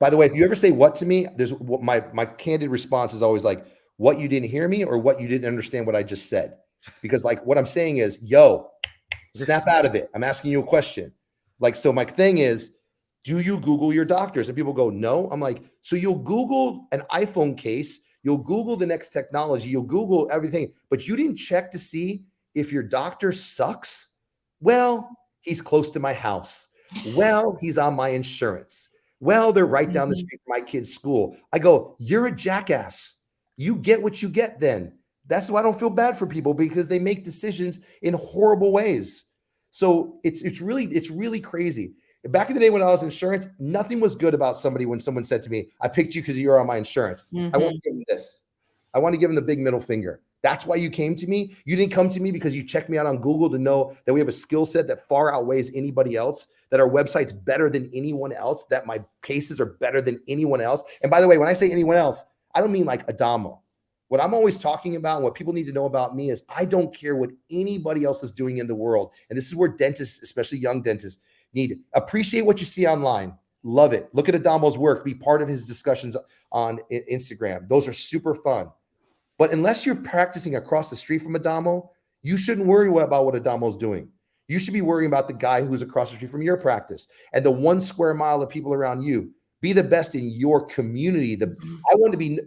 By the way, if you ever say what to me, there's my candid response is always like, what, you didn't hear me, or what, you didn't understand what I just said? Because like what I'm saying is, yo, snap out of it. I'm asking you a question. Like, so my thing is, do you Google your doctors? And people go, no. I'm like, so you'll Google an iPhone case, you'll Google the next technology, you'll Google everything, but you didn't check to see if your doctor sucks? Well, he's close to my house. Well, he's on my insurance. Well, they're right down the street from my kid's school. I go, you're a jackass. You get what you get then. That's why I don't feel bad for people, because they make decisions in horrible ways. So it's really crazy. Back in the day when I was in insurance, nothing was good about somebody when someone said to me, I picked you because you're on my insurance. I want to give them this. I want to give them the big middle finger. That's why you came to me. You didn't come to me because you checked me out on Google to know that we have a skill set that far outweighs anybody else, that our website's better than anyone else, that my cases are better than anyone else. And by the way, when I say anyone else, I don't mean like Adamo. What I'm always talking about and what people need to know about me is I don't care what anybody else is doing in the world. And this is where dentists, especially young dentists, need to appreciate what you see online. Love it. Look at Adamo's work. Be part of his discussions on Instagram. Those are super fun. But unless you're practicing across the street from Adamo, you shouldn't worry about what Adamo's doing. You should be worrying about the guy who's across the street from your practice and the 1 square mile of people around you. Be the best in your community.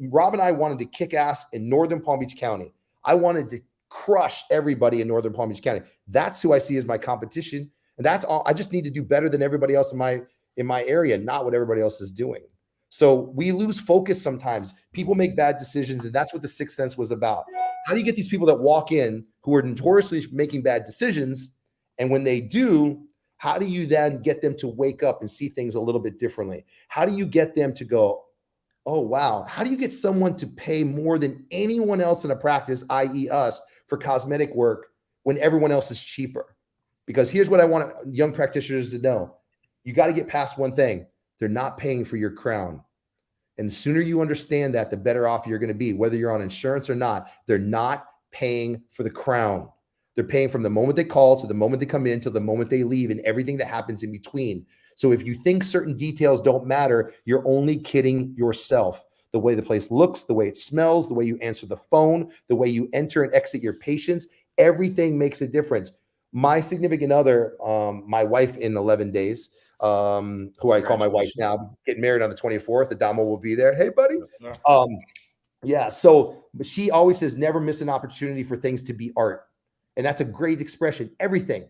Rob and I wanted to kick ass in Northern Palm Beach County. I wanted to crush everybody in Northern Palm Beach County. That's who I see as my competition. And that's all. I just need to do better than everybody else in my area, not what everybody else is doing. So we lose focus sometimes. People make bad decisions, and that's what the Sixth Sense was about. How do you get these people that walk in who are notoriously making bad decisions, and when they do, how do you then get them to wake up and see things a little bit differently? How do you get them to go, oh, wow. How do you get someone to pay more than anyone else in a practice, i.e. us, for cosmetic work when everyone else is cheaper? Because here's what I want young practitioners to know. You got to get past one thing. They're not paying for your crown. And the sooner you understand that, the better off you're going to be, whether you're on insurance or not. They're not paying for the crown. They're paying from the moment they call to the moment they come in to the moment they leave and everything that happens in between. So if you think certain details don't matter, you're only kidding yourself. The way the place looks, the way it smells, the way you answer the phone, the way you enter and exit your patients, everything makes a difference. My significant other, my wife in 11 days, who I call my wife now, getting married on the 24th. Adamo will be there. Hey, buddy. Yeah. So she always says, never miss an opportunity for things to be art. And that's a great expression. Everything.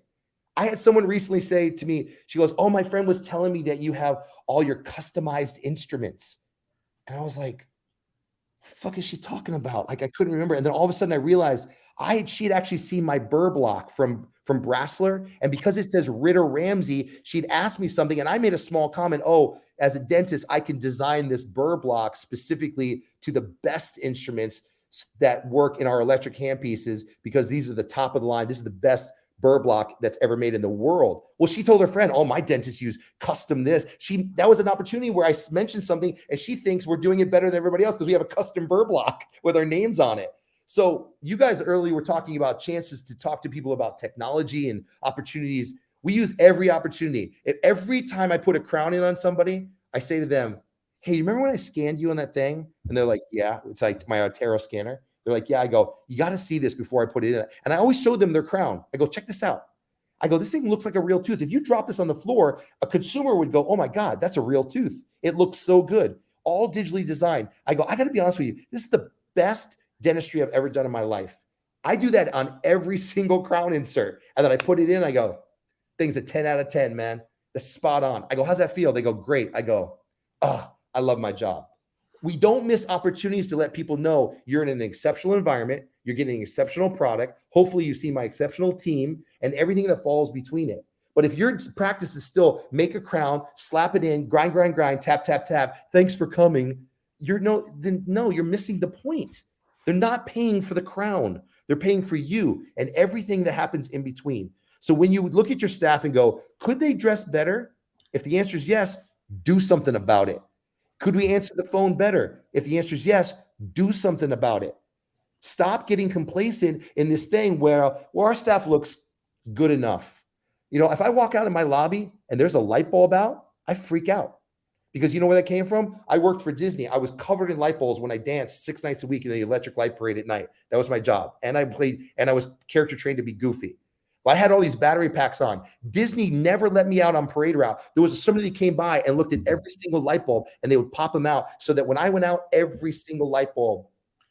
I had someone recently say to me, she goes, oh, my friend was telling me that you have all your customized instruments. And I was like, what the fuck is she talking about? Like, I couldn't remember. And then all of a sudden I realized she had actually seen my burr block from Brasseler. And because it says Ritter Ramsey, she'd asked me something. And I made a small comment. Oh, as a dentist, I can design this burr block specifically to the best instruments that work in our electric handpieces, because these are the top of the line. This is the best burr block that's ever made in the world. Well, she told her friend, oh, my dentist use custom this. That was an opportunity where I mentioned something and she thinks we're doing it better than everybody else because we have a custom burr block with our names on it. So you guys earlier were talking about chances to talk to people about technology and opportunities. We use every opportunity. Every time I put a crown in on somebody, I say to them, hey, you remember when I scanned you on that thing? And they're like, yeah, it's like my Artero scanner. They're like, yeah. I go, you got to see this before I put it in. And I always showed them their crown. I go, check this out. I go, this thing looks like a real tooth. If you drop this on the floor, a consumer would go, oh my God, that's a real tooth. It looks so good. All digitally designed. I go, I got to be honest with you. This is the best dentistry I've ever done in my life. I do that on every single crown insert. And then I put it in. I go, thing's a 10 out of 10, man. That's spot on. I go, how's that feel? They go, great. I go, oh, I love my job. We don't miss opportunities to let people know you're in an exceptional environment. You're getting an exceptional product. Hopefully you see my exceptional team and everything that falls between it. But if your practice is still make a crown, slap it in, grind, tap, tap, tap. Thanks for coming. You're missing the point. They're not paying for the crown. They're paying for you and everything that happens in between. So when you look at your staff and go, could they dress better? If the answer is yes, do something about it. Could we answer the phone better? If the answer is yes, do something about it. Stop getting complacent in this thing where our staff looks good enough. You know, if I walk out in my lobby and there's a light bulb out, I freak out. Because you know where that came from? I worked for Disney. I was covered in light bulbs when I danced 6 nights a week in the electric light parade at night. That was my job. And I was character trained to be goofy. I had all these battery packs on. Disney never let me out on parade route. There was somebody that came by and looked at every single light bulb and they would pop them out so that when I went out, every single light bulb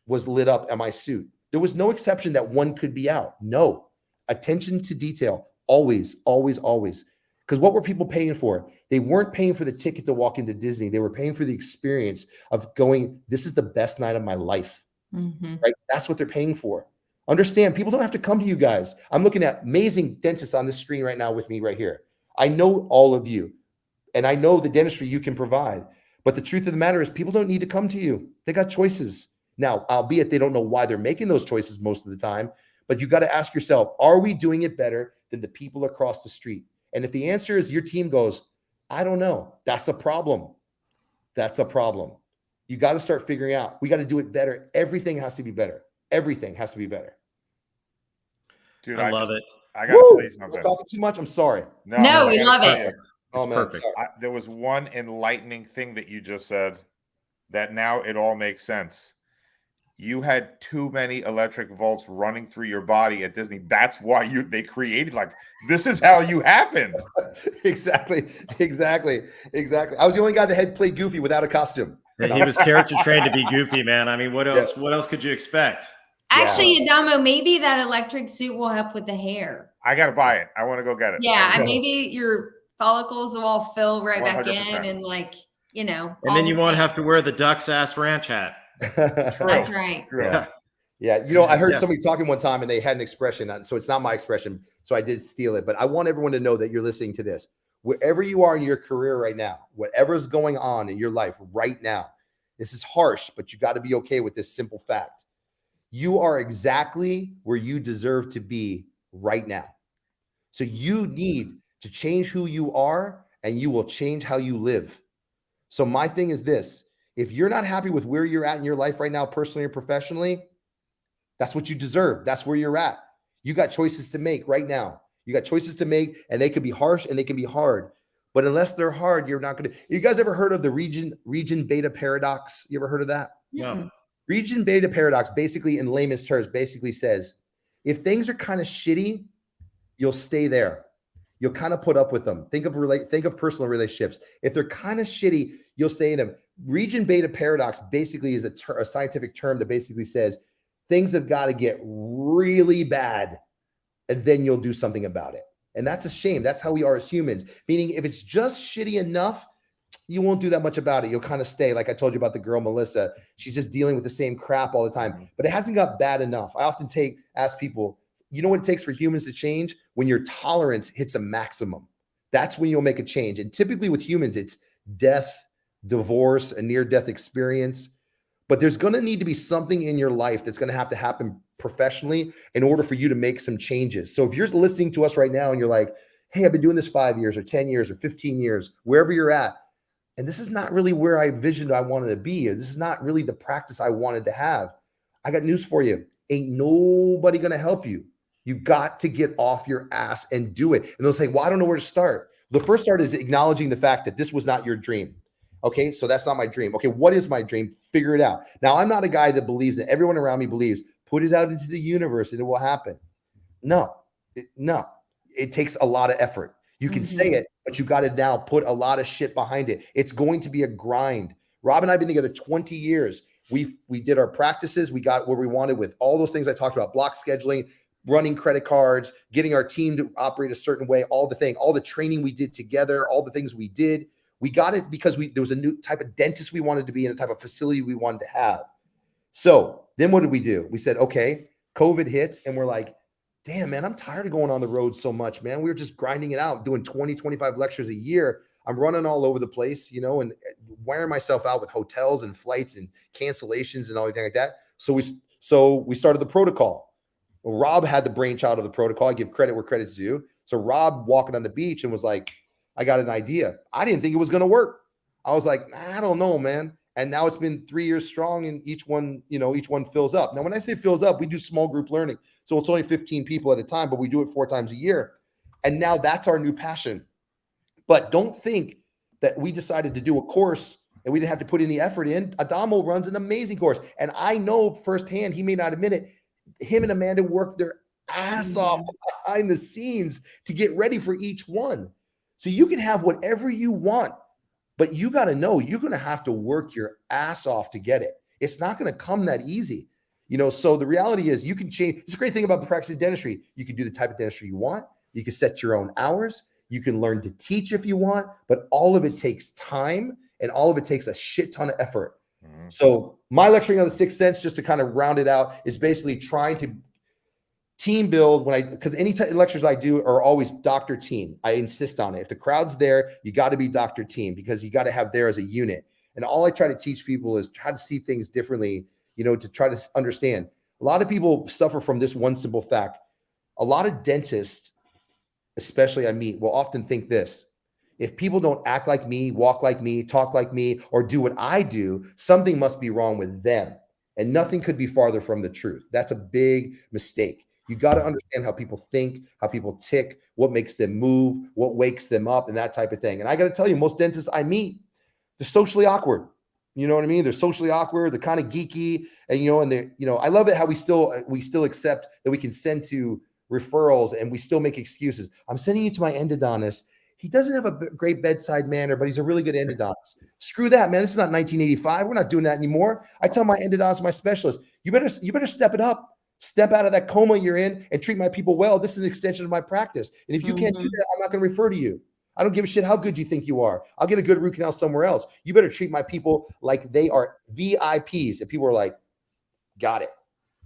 was lit up in my suit. There was no exception that one could be out. No. Attention to detail. Always, always, always. Because what were people paying for? They weren't paying for the ticket to walk into Disney. They were paying for the experience of going, this is the best night of my life. right? That's what they're paying for. Understand, people don't have to come to you guys. I'm looking at amazing dentists on this screen right now with me right here. I know all of you, and I know the dentistry you can provide. But the truth of the matter is people don't need to come to you. They got choices. Now, albeit they don't know why they're making those choices most of the time, but you got to ask yourself, are we doing it better than the people across the street? And if the answer is your team goes, I don't know, that's a problem. That's a problem. You got to start figuring out, we got to do it better. Everything has to be better. Everything has to be better. Dude, I love it. I got to tell you Am I something. talking too much? I'm sorry. No, we love it. Oh, man. Perfect. There was one enlightening thing that you just said that now it all makes sense. You had too many electric volts running through your body at Disney. That's why they created, like, this is how you happened. Exactly. I was the only guy that had played Goofy without a costume. Yeah, he was character trained to be Goofy, man. I mean, what else? Yeah. What else could you expect? Actually, Adamo, maybe that electric suit will help with the hair. I got to buy it. I want to go get it. Yeah, and maybe your follicles will all fill right back 100%. in, and like, you know. And then you won't have to wear the Duck's ass ranch hat. That's right. True. Yeah. You know, I heard somebody talking one time and they had an expression, so it's not my expression, so I did steal it. But I want everyone to know that you're listening to this. Wherever you are in your career right now, whatever's going on in your life right now, this is harsh, but you got to be okay with this simple fact. You are exactly where you deserve to be right now. So you need to change who you are, and you will change how you live. So my thing is this. If you're not happy with where you're at in your life right now, personally or professionally, that's what you deserve. That's where you're at. You got choices to make right now. You got choices to make, and they could be harsh and they can be hard. But unless they're hard, you're not going to. You guys ever heard of the region beta paradox? You ever heard of that? No. Region beta paradox, basically in layman's terms, basically says, if things are kind of shitty, you'll stay there. You'll kind of put up with them. Think of personal relationships. If they're kind of shitty, you'll stay in them. Region beta paradox basically is a scientific term that basically says things have got to get really bad, and then you'll do something about it. And that's a shame. That's how we are as humans. Meaning, if it's just shitty enough, you won't do that much about it. You'll kind of stay. Like I told you about the girl, Melissa. She's just dealing with the same crap all the time. But it hasn't got bad enough. I often ask people, you know what it takes for humans to change? When your tolerance hits a maximum. That's when you'll make a change. And typically with humans, it's death, divorce, a near-death experience. But there's going to need to be something in your life that's going to have to happen professionally in order for you to make some changes. So if you're listening to us right now and you're like, hey, I've been doing this 5 years or 10 years or 15 years, wherever you're at, and this is not really where I envisioned I wanted to be, or this is not really the practice I wanted to have, I got news for you. Ain't nobody going to help you. You got to get off your ass and do it. And they'll say, well, I don't know where to start. The first start is acknowledging the fact that this was not your dream. Okay, so that's not my dream. Okay, what is my dream? Figure it out. Now, I'm not a guy that believes that everyone around me believes, put it out into the universe and it will happen. No, it takes a lot of effort. You can say it, but you got to now put a lot of shit behind it. It's going to be a grind. Rob and I have been together 20 years. We did our practices. We got where we wanted with all those things I talked about, block scheduling, running credit cards, getting our team to operate a certain way, all the training we did together, all the things we did. We got it because there was a new type of dentist we wanted to be in, a type of facility we wanted to have. So then what did we do? We said, okay, COVID hits and we're like, damn, man, I'm tired of going on the road so much, man. We were just grinding it out, doing 20, 25 lectures a year. I'm running all over the place, and wearing myself out with hotels and flights and cancellations and everything like that. So we started the protocol. Well, Rob had the brainchild of the protocol. I give credit where credit's due. So Rob walking on the beach and was like, I got an idea. I didn't think it was going to work. I was like, I don't know, man. And now it's been 3 years strong and each one fills up. Now, when I say fills up, we do small group learning. So it's only 15 people at a time, but we do it 4 times a year. And now that's our new passion. But don't think that we decided to do a course and we didn't have to put any effort in. Adamo runs an amazing course. And I know firsthand, he may not admit it, him and Amanda worked their ass off behind the scenes to get ready for each one. So you can have whatever you want, but you got to know you're going to have to work your ass off to get it. It's not going to come that easy. So the reality is you can change. It's a great thing about the practice of dentistry. You can do the type of dentistry you want. You can set your own hours. You can learn to teach if you want, but all of it takes time and all of it takes a shit ton of effort. So my lecturing on the sixth sense, just to kind of round it out, is basically trying to team build because any lectures I do are always doctor team. I insist on it. If the crowd's there, you got to be doctor team because you got to have there as a unit. And all I try to teach people is try to see things differently, to try to understand. A lot of people suffer from this one simple fact. A lot of dentists, especially I meet, will often think this: if people don't act like me, walk like me, talk like me, or do what I do, something must be wrong with them. And nothing could be farther from the truth. That's a big mistake. You got to understand how people think, how people tick, what makes them move, what wakes them up, and that type of thing. And I got to tell you, most dentists I meet, they're socially awkward. You know what I mean? They're socially awkward. They're kind of geeky, and they, I love it how we still accept that we can send to referrals and we still make excuses. I'm sending you to my endodontist. He doesn't have a great bedside manner, but he's a really good endodontist. Screw that, man. This is not 1985. We're not doing that anymore. I tell my endodontist, my specialist, you better step it up. Step out of that coma you're in and treat my people well. This is an extension of my practice. And if you can't do that, I'm not going to refer to you. I don't give a shit how good you think you are. I'll get a good root canal somewhere else. You better treat my people like they are VIPs. And people are like, got it.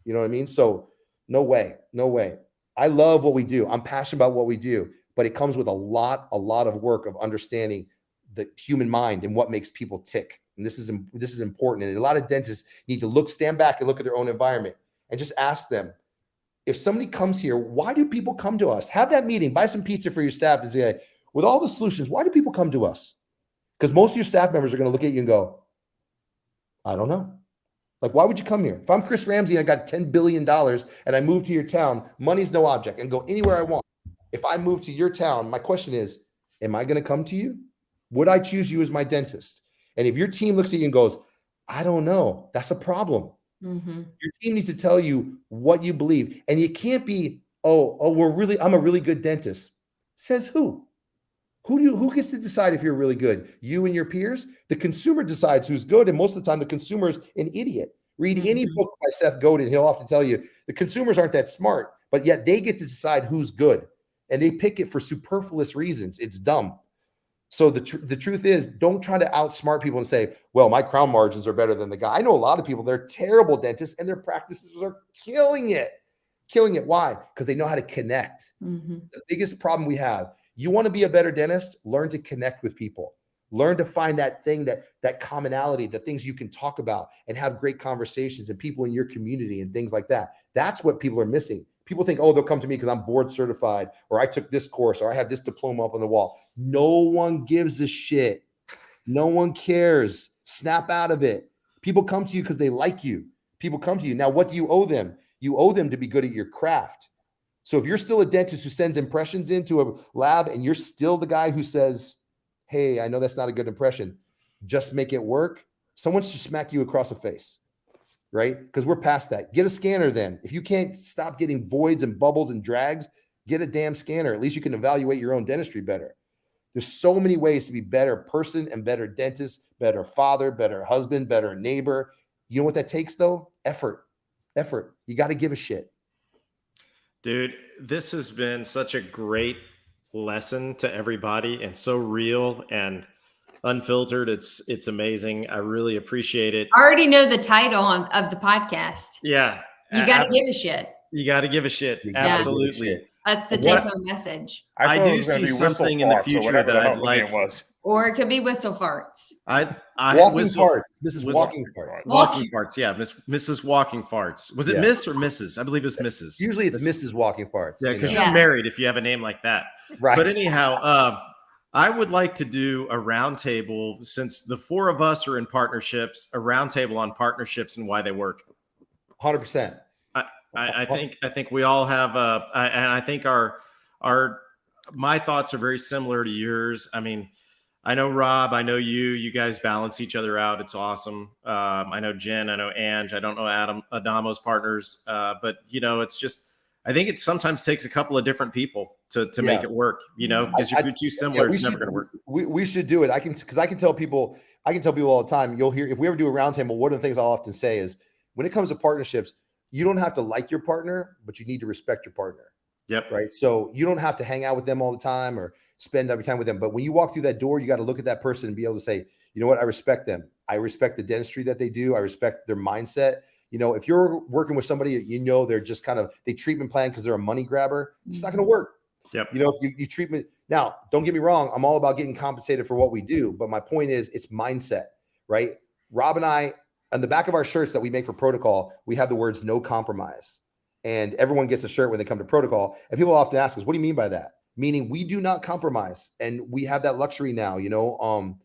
You know what I mean? So no way. I love what we do. I'm passionate about what we do, but it comes with a lot of work of understanding the human mind and what makes people tick. And this is important. And a lot of dentists need to stand back and look at their own environment and just ask them, if somebody comes here, why do people come to us? Have that meeting, buy some pizza for your staff and say, with all the solutions, why do people come to us? Because most of your staff members are going to look at you and go, I don't know. Like, why would you come here? If I'm Chris Ramsey and I got $10 billion and I move to your town, money's no object and go anywhere I want. If I move to your town, my question is, am I going to come to you? Would I choose you as my dentist? And if your team looks at you and goes, I don't know, that's a problem. Your team needs to tell you what you believe. And you can't be, I'm a really good dentist. Says who? Who gets to decide if you're really good? You and your peers? The consumer decides who's good. And most of the time, the consumer's an idiot. Read any book by Seth Godin. He'll often tell you the consumers aren't that smart, but yet they get to decide who's good. And they pick it for superfluous reasons. It's dumb. So the truth is, don't try to outsmart people and say, well, my crown margins are better than the guy. I know a lot of people, they're terrible dentists and their practices are killing it. Why? Because they know how to connect. The biggest problem we have, you want to be a better dentist, learn to connect with people. Learn to find that thing, that commonality, the things you can talk about and have great conversations and people in your community and things like that. That's what people are missing. People think, they'll come to me because I'm board certified or I took this course or I have this diploma up on the wall. No one gives a shit. No one cares. Snap out of it. People come to you because they like you. People come to you. Now, what do you owe them? You owe them to be good at your craft. So if you're still a dentist who sends impressions into a lab and you're still the guy who says, hey, I know that's not a good impression, just make it work, someone should smack you across the face. Right? Because we're past that. Get a scanner then. If you can't stop getting voids and bubbles and drags, get a damn scanner. At least you can evaluate your own dentistry better. There's so many ways to be better person and better dentist, better father, better husband, better neighbor. You know what that takes though? Effort. You got to give a shit. Dude, this has been such a great lesson to everybody and so real and unfiltered. It's amazing. I really appreciate it. I already know the title of the podcast. Yeah. You got to give a shit. You got to give a shit. Absolutely. That's the take-home message. I do see something in the future that I'd like. Or it could be whistle farts. Walking farts. Mrs. Walking Farts. Walking Farts. Yeah, Mrs. Walking Farts. Was it Miss or Mrs.? I believe it's Mrs. Usually it's Mrs. Walking Farts. Yeah, because you're married if you have a name like that. Right. But anyhow, I would like to do a roundtable, since the four of us are in partnerships, a roundtable on partnerships and why they work. 100%. I think we all have, and I think my thoughts are very similar to yours. I mean, I know Rob, I know you guys balance each other out. It's awesome. I know Jen, I know Ange, I don't know Adamo's partners, but it's just, I think it sometimes takes a couple of different people to make it work, because if you're too similar, it's never going to work. We should do it. I can tell people all the time, you'll hear, if we ever do a roundtable, one of the things I'll often say is, when it comes to partnerships, you don't have to like your partner, but you need to respect your partner. Yep. Right. So you don't have to hang out with them all the time or spend every time with them. But when you walk through that door, you got to look at that person and be able to say, you know what? I respect them. I respect the dentistry that they do. I respect their mindset. You know, if you're working with somebody, you know, they're just kind of, they treatment plan because they're a money grabber, it's not going to work. Yep. You know, if you treatment, now, don't get me wrong, I'm all about getting compensated for what we do. But my point is, it's mindset, right? Rob and I, on the back of our shirts that we make for protocol, we have the words no compromise. And everyone gets a shirt when they come to protocol. And people often ask us, what do you mean by that? Meaning we do not compromise. And we have that luxury now, you know.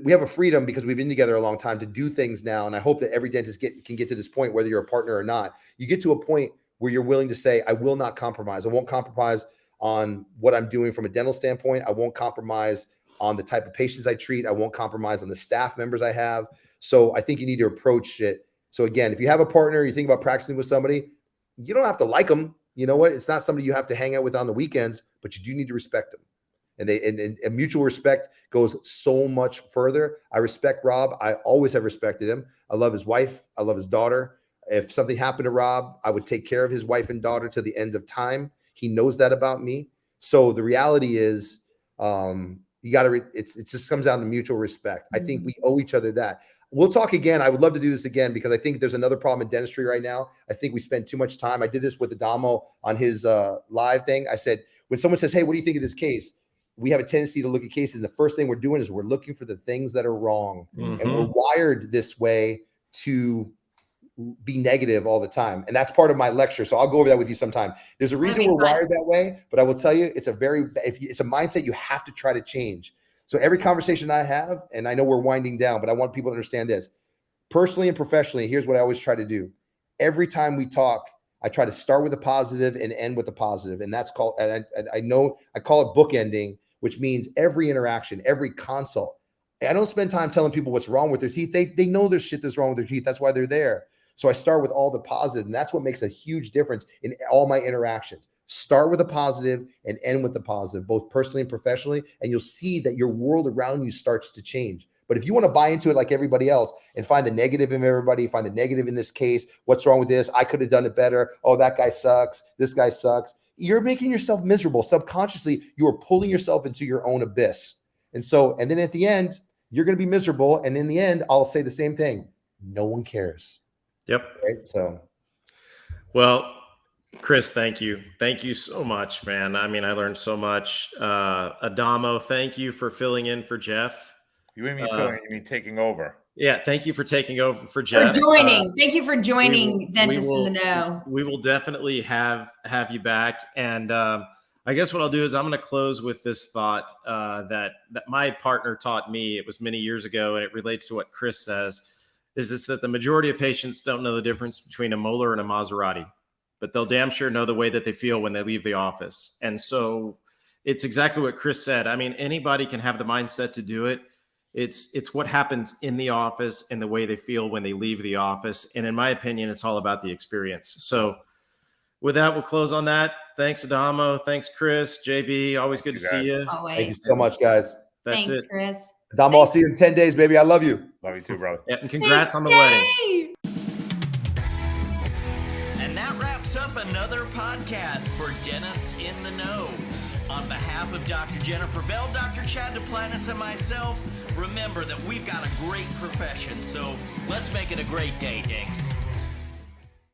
We have a freedom because we've been together a long time to do things now. And I hope that every dentist can get to this point, whether you're a partner or not. You get to a point where you're willing to say, I will not compromise. I won't compromise on what I'm doing from a dental standpoint. I won't compromise on the type of patients I treat. I won't compromise on the staff members I have. So I think you need to approach it. So again, if you have a partner, you think about practicing with somebody, you don't have to like them. You know what? It's not somebody you have to hang out with on the weekends, but you do need to respect them. And mutual respect goes so much further. I respect Rob. I always have respected him. I love his wife. I love his daughter. If something happened to Rob, I would take care of his wife and daughter to the end of time. He knows that about me. So the reality is, you got to, it just comes down to mutual respect. I think we owe each other that. We'll talk again. I would love to do this again because I think there's another problem in dentistry right now. I think we spend too much time. I did this with Adamo on his live thing. I said, when someone says, hey, what do you think of this case? We have a tendency to look at cases. And the first thing we're doing is we're looking for the things that are wrong. And we're wired this way to be negative all the time. And that's part of my lecture. So I'll go over that with you sometime. There's a reason we're wired that way, but I will tell you, it's a mindset you have to try to change. So every conversation I have, and I know we're winding down, but I want people to understand this. Personally and professionally, here's what I always try to do. Every time we talk, I try to start with a positive and end with a positive. And that's called, and I know I call it bookending, which means every interaction, every consult. I don't spend time telling people what's wrong with their teeth. They know there's shit that's wrong with their teeth. That's why they're there. So I start with all the positive, and that's what makes a huge difference in all my interactions. Start with a positive and end with the positive, both personally and professionally, and you'll see that your world around you starts to change. But if you want to buy into it like everybody else and find the negative in everybody, find the negative in this case, what's wrong with this? I could have done it better. Oh, that guy sucks. This guy sucks. You're making yourself miserable. Subconsciously, you are pulling yourself into your own abyss. And then at the end, you're going to be miserable. And in the end, I'll say the same thing. No one cares. Yep. Right. So, well, Chris, thank you. Thank you so much, man. I mean, I learned so much. Adamo, thank you for filling in for Jeff. You mean filling? You mean taking over? Yeah. Thank you for taking over for Jeff. For joining. Thank you for joining Dentists in the Know. We will definitely have you back. And I guess what I'll do is I'm going to close with this thought that my partner taught me. It was many years ago, and it relates to what Chris says. Is this that the majority of patients don't know the difference between a molar and a Maserati, but they'll damn sure know the way that they feel when they leave the office. And so it's exactly what Chris said. I mean, anybody can have the mindset to do it. It's what happens in the office and the way they feel when they leave the office. And in my opinion, it's all about the experience. So with that, we'll close on that. Thanks, Adamo. Thanks, Chris, JB. Always good to see you. Always. Thank you so much, guys. That's Thanks, it. Chris. Adamo, I'll see you in 10 days, baby. I love you. Love you too, brother. Yeah, and congrats on the wedding. And that wraps up another podcast for Dentists in the Know. On behalf of Dr. Jennifer Bell, Dr. Chad Duplantis, and myself, remember that we've got a great profession, so let's make it a great day, Dinks.